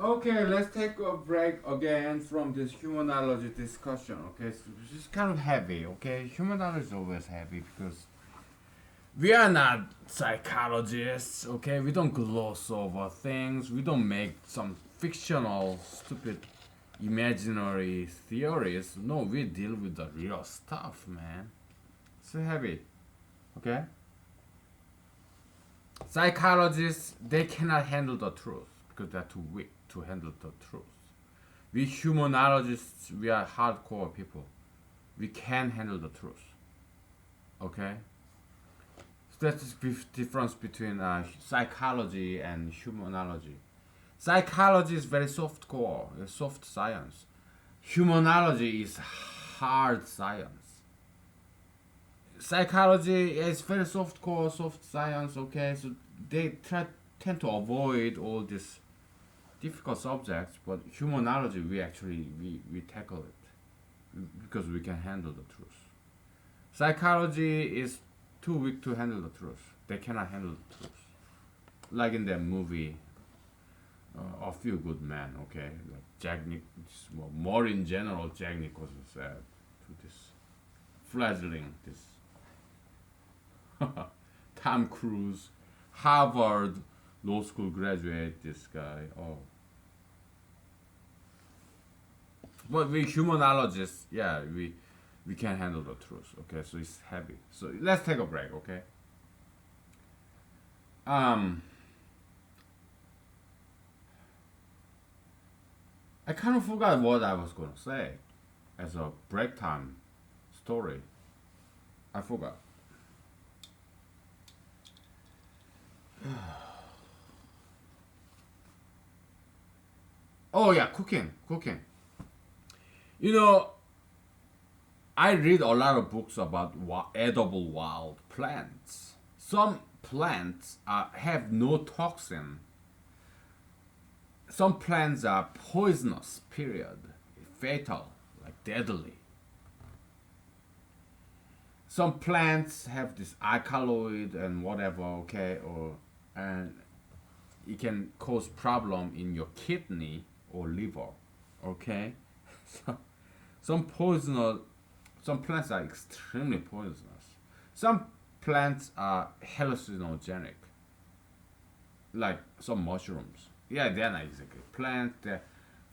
Okay, let's take a break again from this humanology discussion. Okay, so this is kind of heavy. Okay, humanology is always heavy because we are not psychologists. Okay, we don't gloss over things. We don't make some fictional, stupid, imaginary theories. No, we deal with the real stuff, man. It's heavy. Okay, psychologists they cannot handle the truth because they're too weak to handle the truth. We humanologists, we are hardcore people. We can handle the truth. Okay? So that's the difference between psychology and humanology. Psychology is very soft core, soft science. Humanology is hard science. Psychology is very soft core, soft science. Okay, so tend to avoid all these difficult subjects, but humanology we tackle it because we can handle the truth. Psychology is too weak to handle the truth. They cannot handle the truth. Like in that movie, A Few Good Men. Okay, like Jack Nich, well, more in general, Jack Nicholson said to this fledgling, this Tom Cruise, Harvard law school graduate. This guy. Oh, but we humanologists, yeah, we can handle the truth. Okay, so it's heavy. So let's take a break. Okay. Um, I kind of forgot what I was gonna say as a break time story. I forgot. Oh yeah, cooking. You know, I read a lot of books about edible wild plants. Some plants have no toxin. Some plants are poisonous, period. Fatal, like deadly. Some plants have this alkaloid and whatever, okay, or and it can cause problem in your kidney or liver, okay. So, some poisonous, some plants are extremely poisonous. Some plants are hallucinogenic, like some mushrooms. Yeah, they're not exactly plants. They're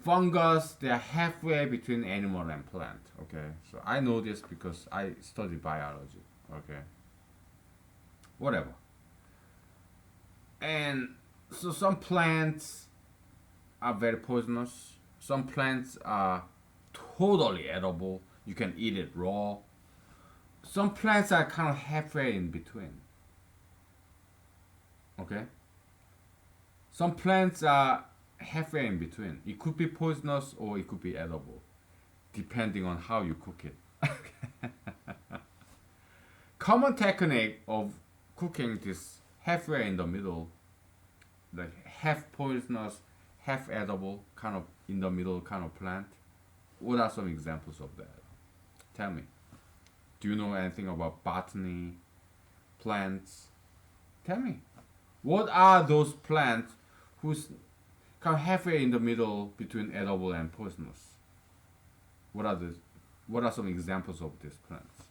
fungus. They're halfway between animal and plant. Okay, so I know this because I study biology. Okay, whatever. And so some plants are very poisonous. Some plants are totally edible. You can eat it raw. Some plants are kind of halfway in between. Okay? Some plants are halfway in between. It could be poisonous or it could be edible, depending on how you cook it. Common technique of cooking this halfway in the middle, like half poisonous, half edible, kind of in the middle kind of plant. What are some examples of that? Tell me. Do you know anything about botany, plants? Tell me. What are those plants who's kind of halfway in the middle between edible and poisonous? What are the what are some examples of these plants?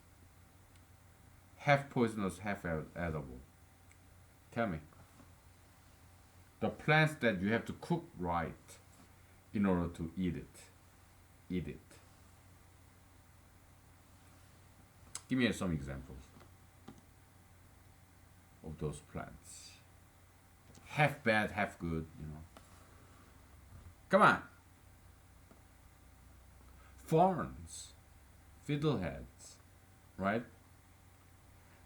Half poisonous, half edible. Tell me. The plants that you have to cook right in order to eat it. Eat it. Give me some examples of those plants. Half bad, half good, you know. Come on. Ferns, fiddleheads, right?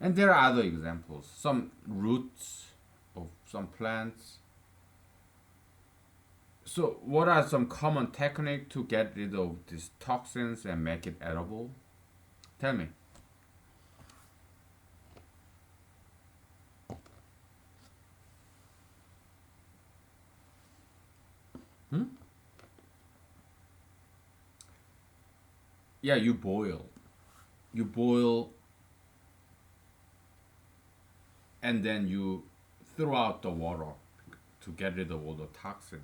And there are other examples. Some roots of some plants. So, what are some common techniques to get rid of these toxins and make it edible? Tell me. Hmm? Yeah, you boil. You boil and then you throw out the water to get rid of all the toxins.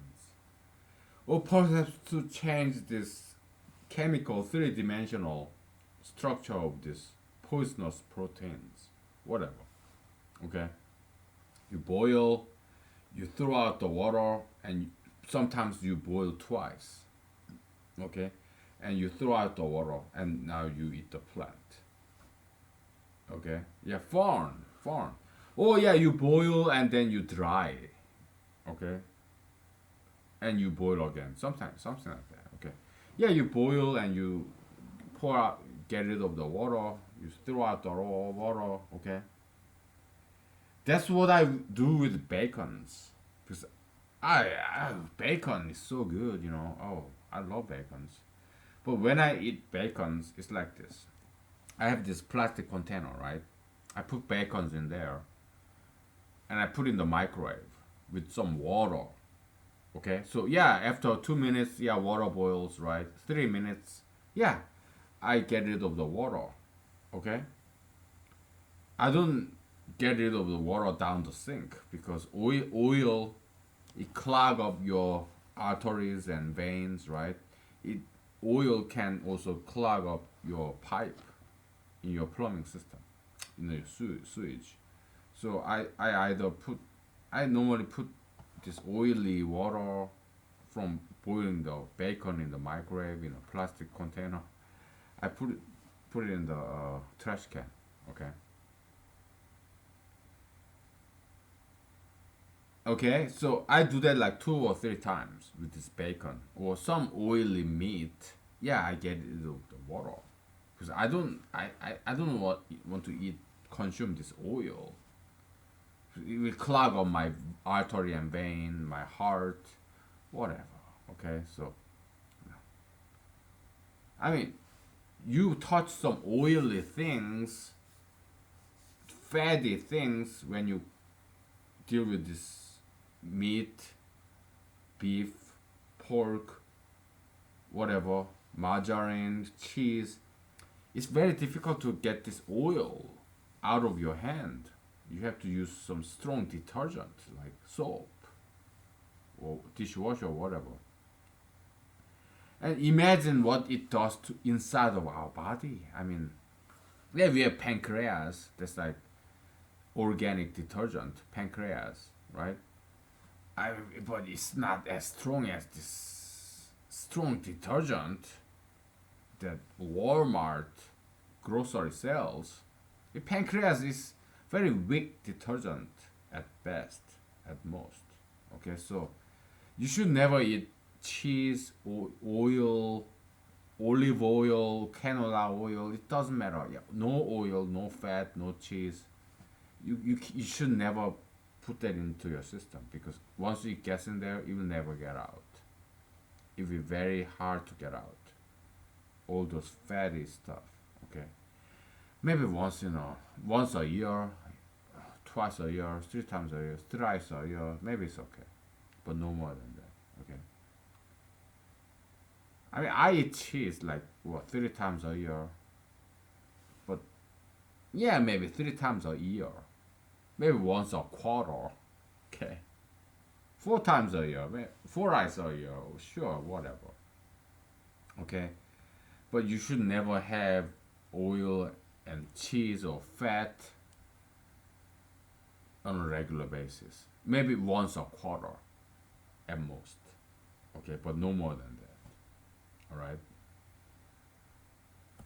or perhaps to change this chemical three-dimensional structure of this poisonous proteins, whatever. Okay, you boil, you throw out the water, and sometimes you boil twice. Okay, and you throw out the water, and now you eat the plant. Okay, yeah, fun. Oh yeah, you boil and then you dry. Okay, and you boil again. Sometimes something like that. Okay, yeah, you boil and you pour out, get rid of the water. You throw out the raw water. Okay, that's what I do with bacons because bacon is so good. Oh, I love bacons. But when I eat bacons, it's like this. I have this plastic container, right? I put bacons in there and I put in the microwave with some water. Okay, so yeah, after 2 minutes, yeah, water boils, right? 3 minutes, yeah, I get rid of the water. Okay, I don't get rid of the water down the sink because oil it clog up your arteries and veins, right? It Oil can also clog up your pipe in your plumbing system, in your sewage. So I normally put this oily water from boiling the bacon in the microwave in a plastic container. I put it in the trash can. Okay. Okay, so I do that like 2 or 3 times with this bacon or some oily meat. Yeah, I get rid of the water because I don't want to eat consume this oil. It will clog up my artery and vein, my heart, whatever. Okay, so I mean, you touch some oily things, fatty things when you deal with this meat, beef, pork, whatever, margarine, cheese. It's very difficult to get this oil out of your hand. You have to use some strong detergent like soap or dishwasher or whatever. And imagine what it does to inside of our body. I mean, yeah, we have pancreas. That's like organic detergent, pancreas, right? But it's not as strong as this strong detergent that Walmart grocery sells. The pancreas is very weak detergent at best, at most. Okay, so you should never eat cheese or oil, olive oil, canola oil. It doesn't matter. Yeah, no oil, no fat, no cheese. You should never put that into your system because once it gets in there, it will never get out. It will be very hard to get out. All those fatty stuff. Okay, maybe once a year, twice a year, 3 times a year, thrice a year. Maybe it's okay, but no more than that. Okay. I mean, I eat cheese like what 3 times a year, but yeah, maybe 3 times a year, maybe once a quarter. Okay, 4 times a year, 4 times a year, sure, whatever. Okay, but you should never have oil and cheese or fat on a regular basis. Maybe once a quarter at most. Okay, but no more than that. All right.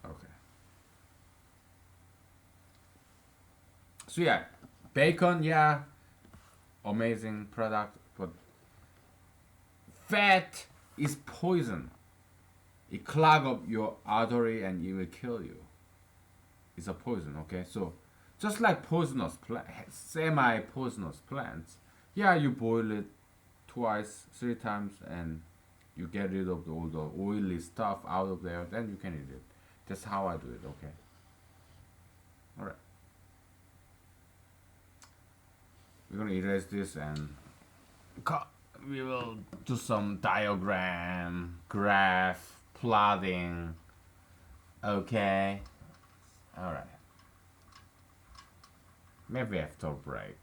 Okay. So yeah, bacon, yeah, amazing product, but fat is poison. It clog up your artery and it will kill you. It's a poison. Okay, so just like semi-poisonous plants, yeah, you boil it twice, 3 times, and you get rid of all the oily stuff out of there. Then you can eat it. That's how I do it. Okay. All right. We're gonna erase this and we will do some diagram, graph, plotting. Okay. All right. Maybe after break.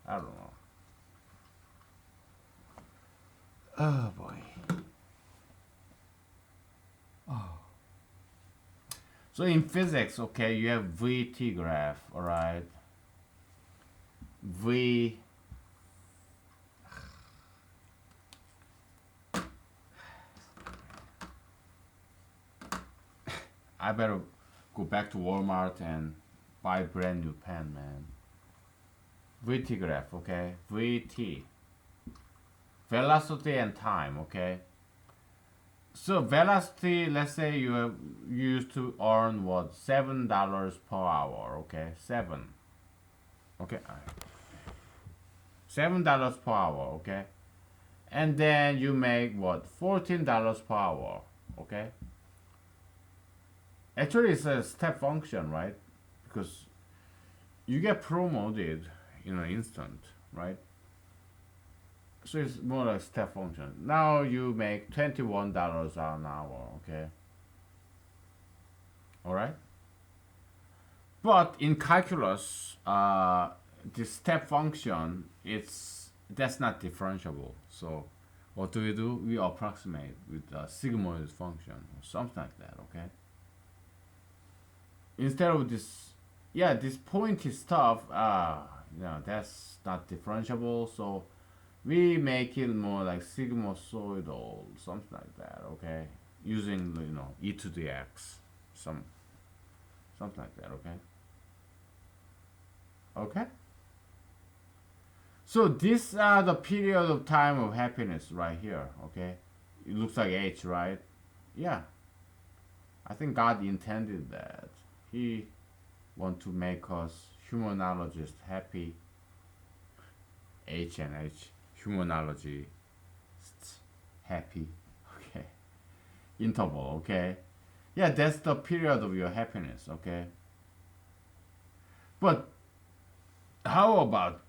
I don't know. Oh boy. So in physics, okay, you have VT graph, all right? V. I better go back to Walmart and buy a brand new pen, man. VT graph, okay? VT. Velocity and time, okay? So velocity, let's say you used to earn what, $7 per hour, okay? Seven. Okay. $7 per hour, okay? And then you make what, $14 per hour, okay? Actually it's a step function, right? Because you get promoted in an instant, right? So it's more like step function. Now you make $21 an hour, okay? All right. But in calculus, the step function, that's not differentiable. So what do? We approximate with a sigmoid function or something like that, okay? Instead of this, yeah, this pointy stuff, that's not differentiable. So we make it more like sigmoidal, something like that, okay? Using e to the x, something like that, okay? Okay. So these are the period of time of happiness right here, okay? It looks like H, right? Yeah. I think God intended that. He want to make us humanologists happy. H and H, humanology, happy, okay? Interval, okay? Yeah, that's the period of your happiness, okay? But how about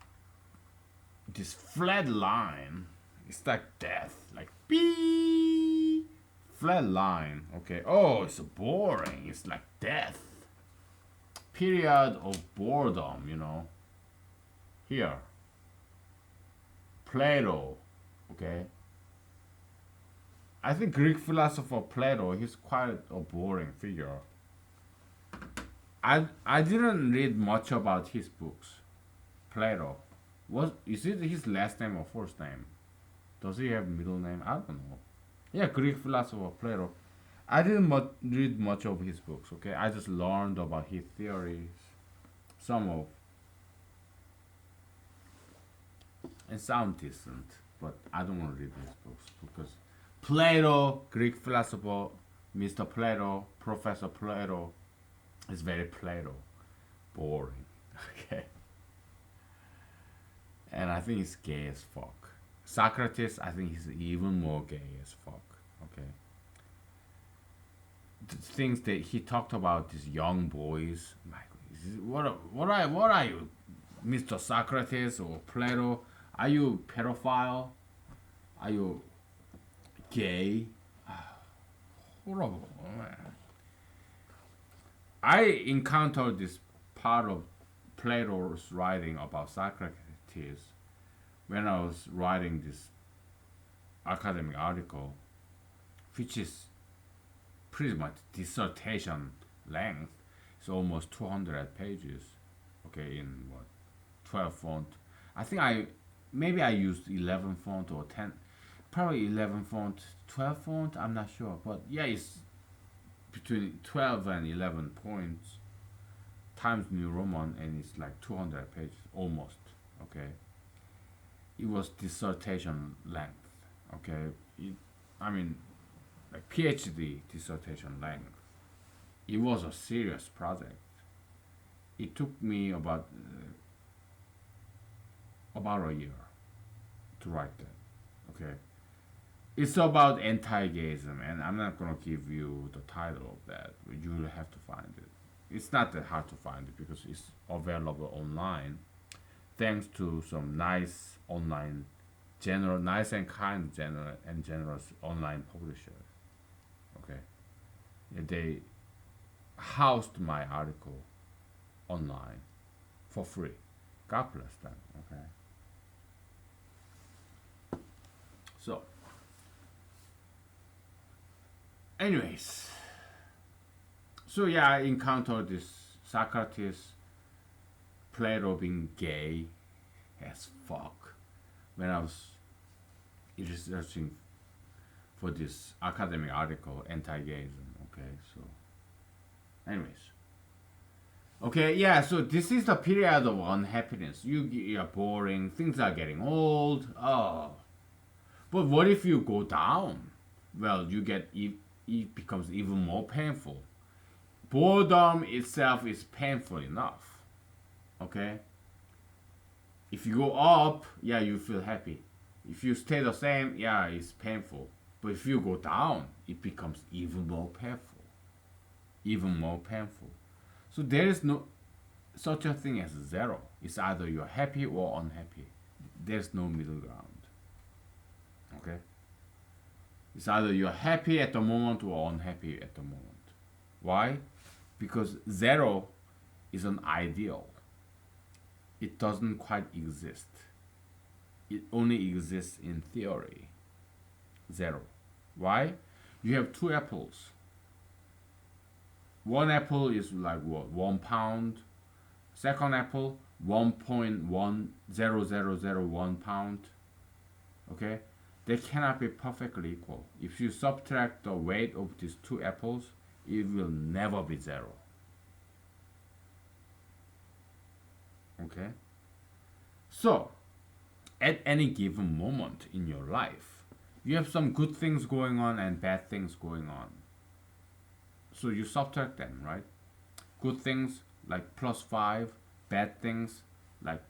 this flat line? It's like death, like beep, flat line, okay? Oh, it's boring. It's like death. Period of boredom. Here, Plato, okay? I think Greek philosopher Plato, he's quite a boring figure. I didn't read much about his books. Plato. Is it his last name or first name? Does he have middle name? I don't know. Yeah, Greek philosopher Plato. I didn't read much of his books. Okay, I just learned about his theories, some of, and sound decent. But I don't want to read his books because Plato, Greek philosopher, Mr. Plato, Professor Plato, is very Plato, boring. Okay, and I think he's gay as fuck. Socrates, I think he's even more gay as fuck. Okay, the things that he talked about these young boys. My God, what are you, Mr. Socrates or Plato? Are you pedophile? Are you gay? Horrible. I encountered this part of Plato's writing about Socrates when I was writing this academic article, which is pretty much dissertation length. It's almost 200 pages. Okay, in what, 12 font. I think maybe I used 11 font or 10, probably 11 font, 12 font. I'm not sure, but yeah, it's between 12 and 11 points times New Roman, and it's like 200 pages almost. Okay, it was dissertation length. Okay, I mean, like PhD dissertation length. It was a serious project. It took me about a year to write that. Okay, it's about anti-gayism, and I'm not gonna give you the title of that. You will have to find it. It's not that hard to find it because it's available online, thanks to some nice online, nice and kind, generous online publishers. Okay, yeah, they housed my article online for free. God bless them. Okay, so Anyways, so yeah, I encountered this Socrates, Plato being gay as fuck when I was researching for this academic article, anti-gayism. Okay, so anyways, okay, yeah, so this is the period of unhappiness. You're boring, things are getting old. Oh, but what if you go down? Well, it becomes even more painful. Boredom itself is painful enough. Okay, if you go up, yeah, you feel happy. If you stay the same, yeah, it's painful. But if you go down, it becomes even more painful. Even more painful. So there is no such a thing as zero. It's either you're happy or unhappy. There's no middle ground. Okay? It's either you're happy at the moment or unhappy at the moment. Why? Because zero is an ideal. It doesn't quite exist. It only exists in theory. Zero. Why? You have two apples. One apple is like what? 1 pound. Second apple, 1.10001 pound. Okay? They cannot be perfectly equal. If you subtract the weight of these two apples, it will never be zero. Okay? So, at any given moment in your life, you have some good things going on and bad things going on. So you subtract them, right? Good things like +5, bad things like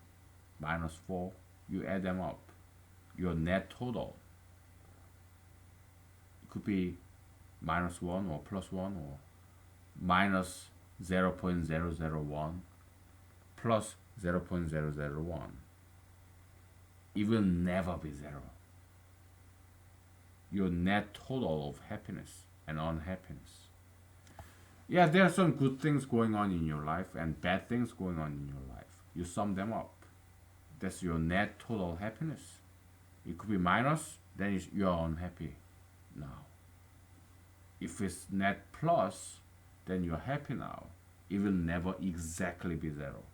-4, you add them up. Your net total, it could be -1 or +1 or minus 0.001 plus 0.001. It will never be zero. Your net total of happiness and unhappiness. Yeah, there are some good things going on in your life and bad things going on in your life. You sum them up. That's your net total happiness. It could be minus, then you're unhappy now. If it's net plus, then you're happy now. It will never exactly be zero.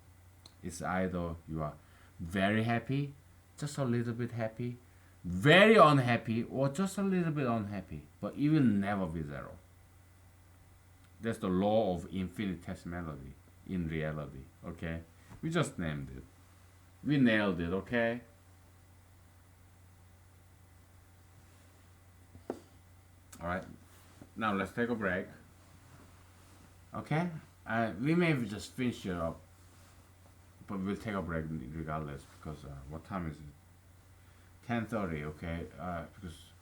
It's either you are very happy, just a little bit happy, very unhappy, or just a little bit unhappy, but it will never be zero. That's the law of infinitesimality in reality. Okay, we just named it. We nailed it. Okay. All right. Now let's take a break. Okay. We may just finish it up, but we'll take a break regardless because what time is it? 10:30. Okay. Because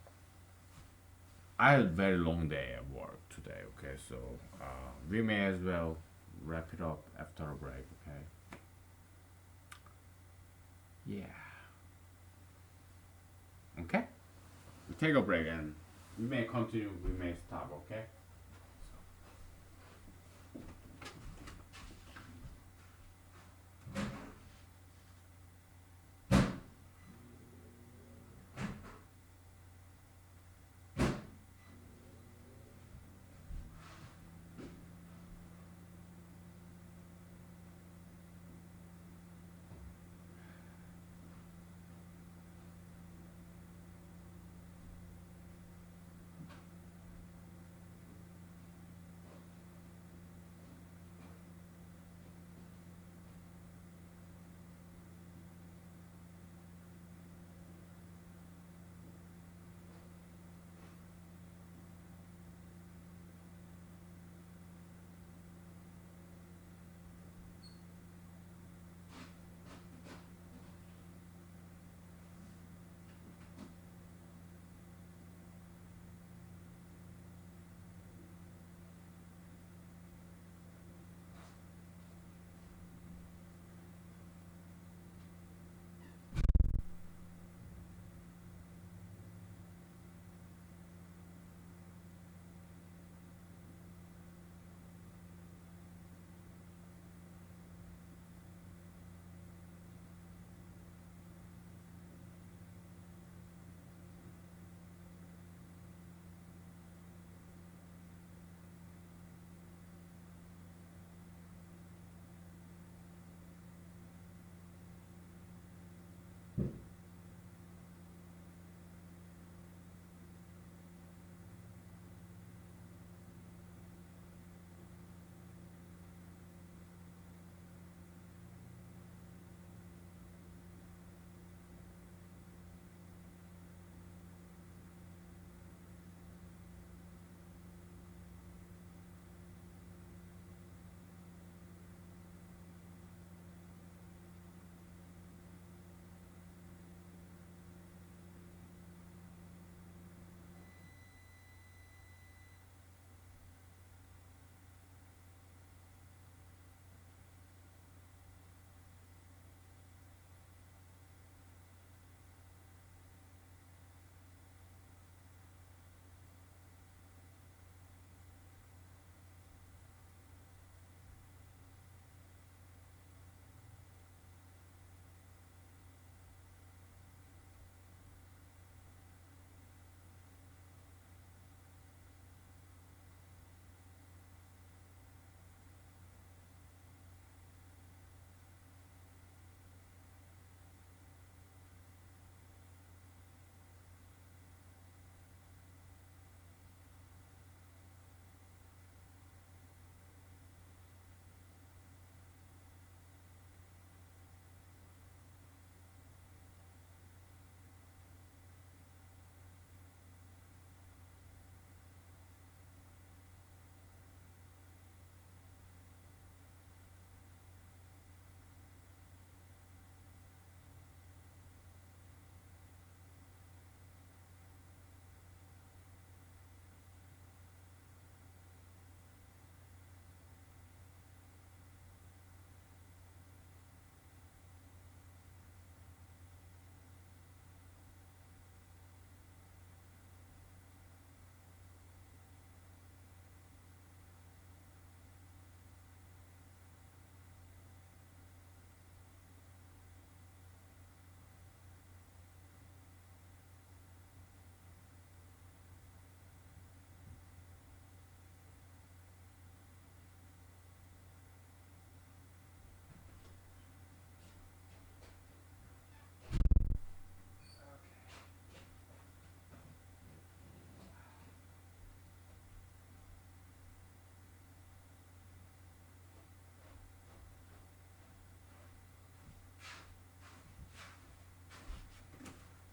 I had a very long day at work today. Okay, so we may as well wrap it up after a break. Okay. Yeah. Okay. We take a break and we may continue. We may stop. Okay.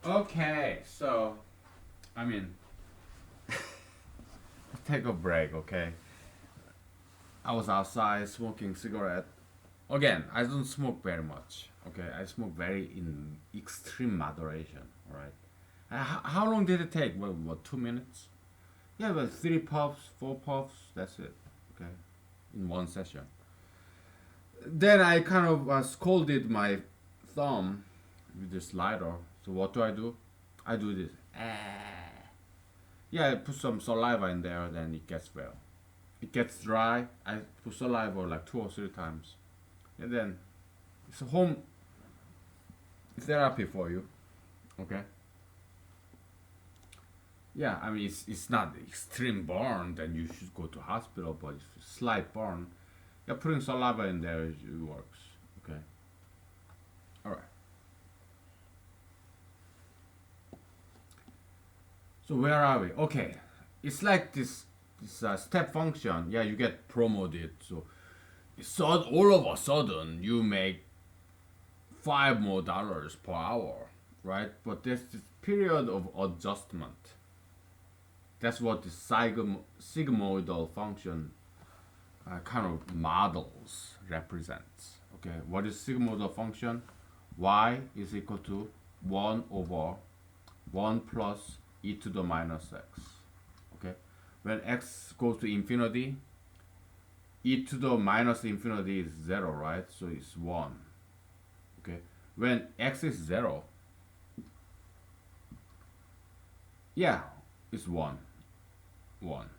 Okay, so I mean, take a break. Okay, I was outside smoking cigarette. Again, I don't smoke very much. Okay, I smoke very in extreme moderation. All right. How long did it take? Well, what 2 minutes? Yeah, but 3 puffs, 4 puffs. That's it. Okay, in one session. Then I kind of scolded my thumb with this lighter. So what do? I do this. Yeah, I put some saliva in there, then it gets well. It gets dry. I put saliva like 2 or 3 times, and then it's a home therapy for you. Okay. Yeah, I mean it's not extreme burn, then you should go to hospital, but it's slight burn. Yeah, putting saliva in there it works. Okay. All right. So where are we? Okay, it's like this step function. Yeah, you get promoted. So all of a sudden you make $5 more per hour, right? But there's this period of adjustment. That's what the sigmoidal function kind of models represents. Okay, what is sigmoidal function? Y is equal to 1 over 1 plus e to the minus x. Okay, when x goes to infinity, e to the minus infinity is 0, right? So it's 1. Okay, when x is 0, yeah, it's 1. 1.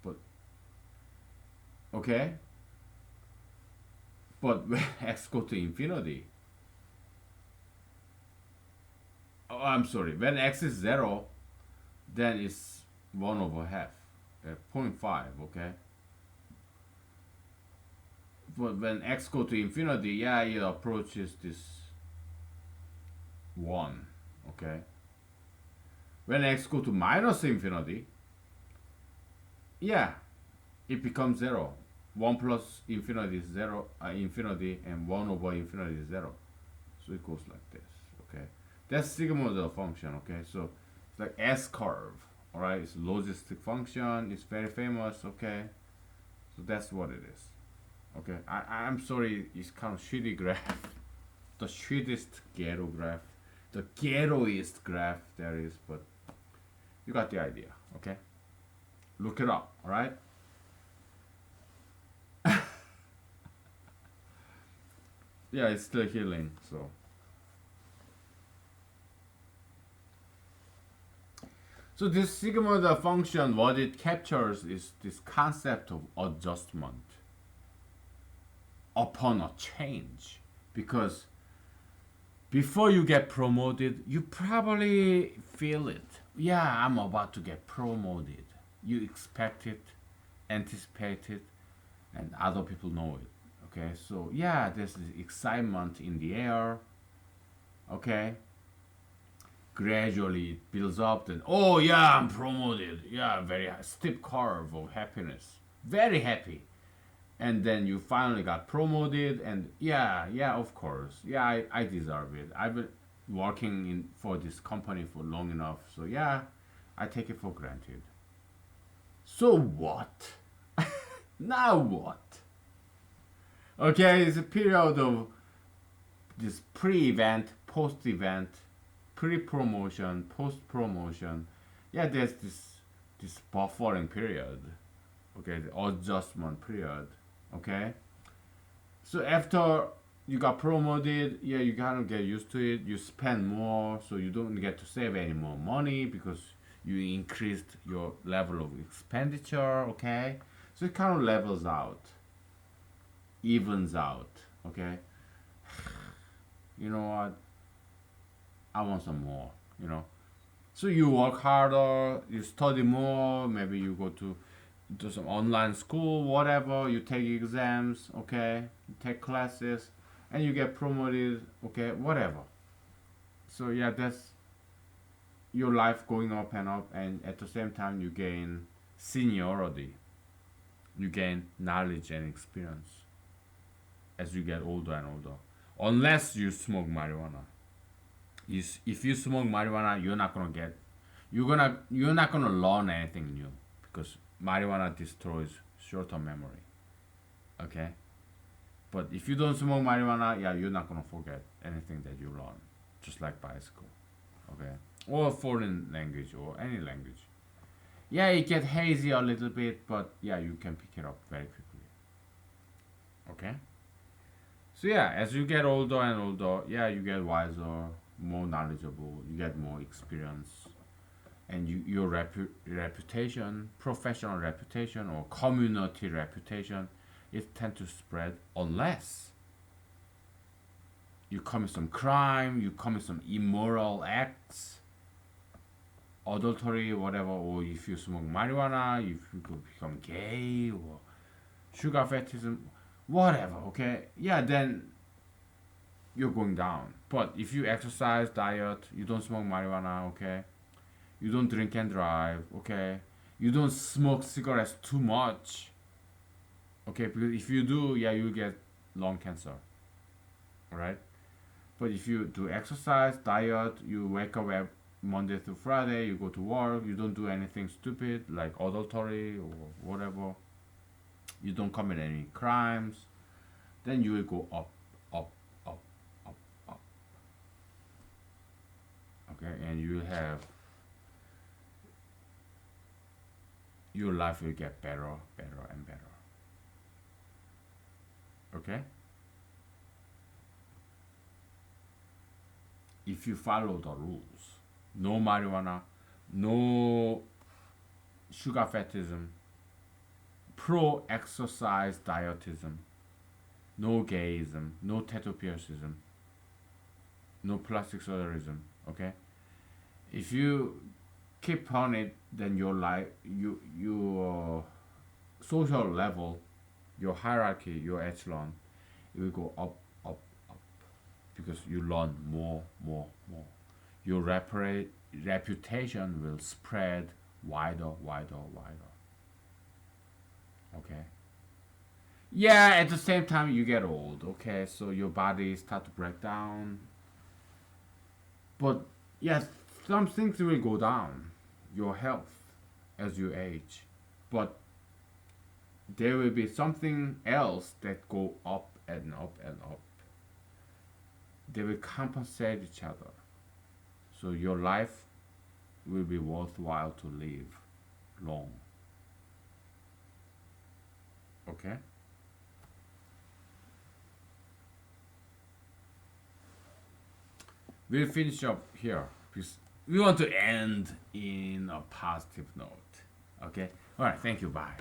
But, okay, but when x goes to infinity, oh, I'm sorry, when x is 0, then it's 1 over half, zero point 0.5, okay? But when x go to infinity, yeah, it approaches this 1, okay? When x go to minus infinity, yeah, it becomes 0. 1 plus infinity is 0, infinity, and 1 over infinity is 0. So it goes like this, okay? That's sigmoidal function, okay? So it's like S curve, all right? It's a logistic function. It's very famous, okay? So that's what it is, okay? I'm sorry, it's kind of shitty graph. The shittiest ghetto graph. The ghettoist graph there is, but you got the idea, okay? Look it up, all right? Yeah, it's still healing, so. So this sigmoidal function, what it captures is this concept of adjustment upon a change. Because before you get promoted, you probably feel it. Yeah, I'm about to get promoted. You expect it, anticipate it, and other people know it. Okay, so yeah, there's this excitement in the air. Okay, gradually it builds up. Then, oh yeah, I'm promoted. Yeah, very steep curve of happiness. Very happy. And then you finally got promoted, and yeah, of course, yeah, I deserve it. I've been working in for this company for long enough, so yeah, I take it for granted. So what? Now what? Okay, it's a period of this pre-event, post-event, pre-promotion, post-promotion. Yeah, there's this buffering period. Okay, the adjustment period. Okay, so after you got promoted, yeah, you kind of get used to it. You spend more, so you don't get to save any more money because you increased your level of expenditure. Okay, so it kind of levels out, evens out. Okay, you know what? I want some more. You know, so you work harder, you study more. Maybe you go to do some online school, whatever. You take exams, okay? You take classes, and you get promoted, okay? Whatever. So yeah, that's your life going up and up, and at the same time you gain seniority, you gain knowledge and experience as you get older and older. Unless you smoke marijuana, If you smoke marijuana, you're not gonna learn anything new because marijuana destroys short-term memory. Okay, but if you don't smoke marijuana, yeah, you're not gonna forget anything that you learn, just like bicycle. Okay, or foreign language or any language. Yeah, it get hazy a little bit, but yeah, you can pick it up very quickly. Okay. So yeah, as you get older and older, yeah, you get wiser, more knowledgeable, you get more experience, and your reputation, professional reputation or community reputation, it tend to spread unless you commit some crime, you commit some immoral acts, adultery, whatever, or if you smoke marijuana, if you could become gay or sugar fetism, whatever. Okay, yeah, then you're going down. But if you exercise, diet, you don't smoke marijuana, okay, you don't drink and drive, okay, you don't smoke cigarettes too much, okay, because if you do, yeah, you get lung cancer, all right. But if you do exercise, diet, you wake up Monday through Friday, you go to work, you don't do anything stupid like adultery or whatever, you don't commit any crimes, then you will go up, up, up, up, up. Okay, and you will have your life will get better, better, and better. Okay, if you follow the rules, no marijuana, no sugar fetism, pro exercise dietism, no gayism, no tattoo piercism, no plastic surgeryism. Okay, if you keep on it, then your life, your social level, your hierarchy, your echelon, it will go up, up, up, because you learn more, more, more. Your reputation will spread wider, wider, wider. Okay. Yeah, at the same time you get old. Okay, so your body start to break down. But yes, some things will go down. Your health as you age, but there will be something else that go up and up and up. They will compensate each other. So your life will be worthwhile to live long. Okay? We'll finish up here because we want to end in a positive note. Okay? Alright, thank you. Bye.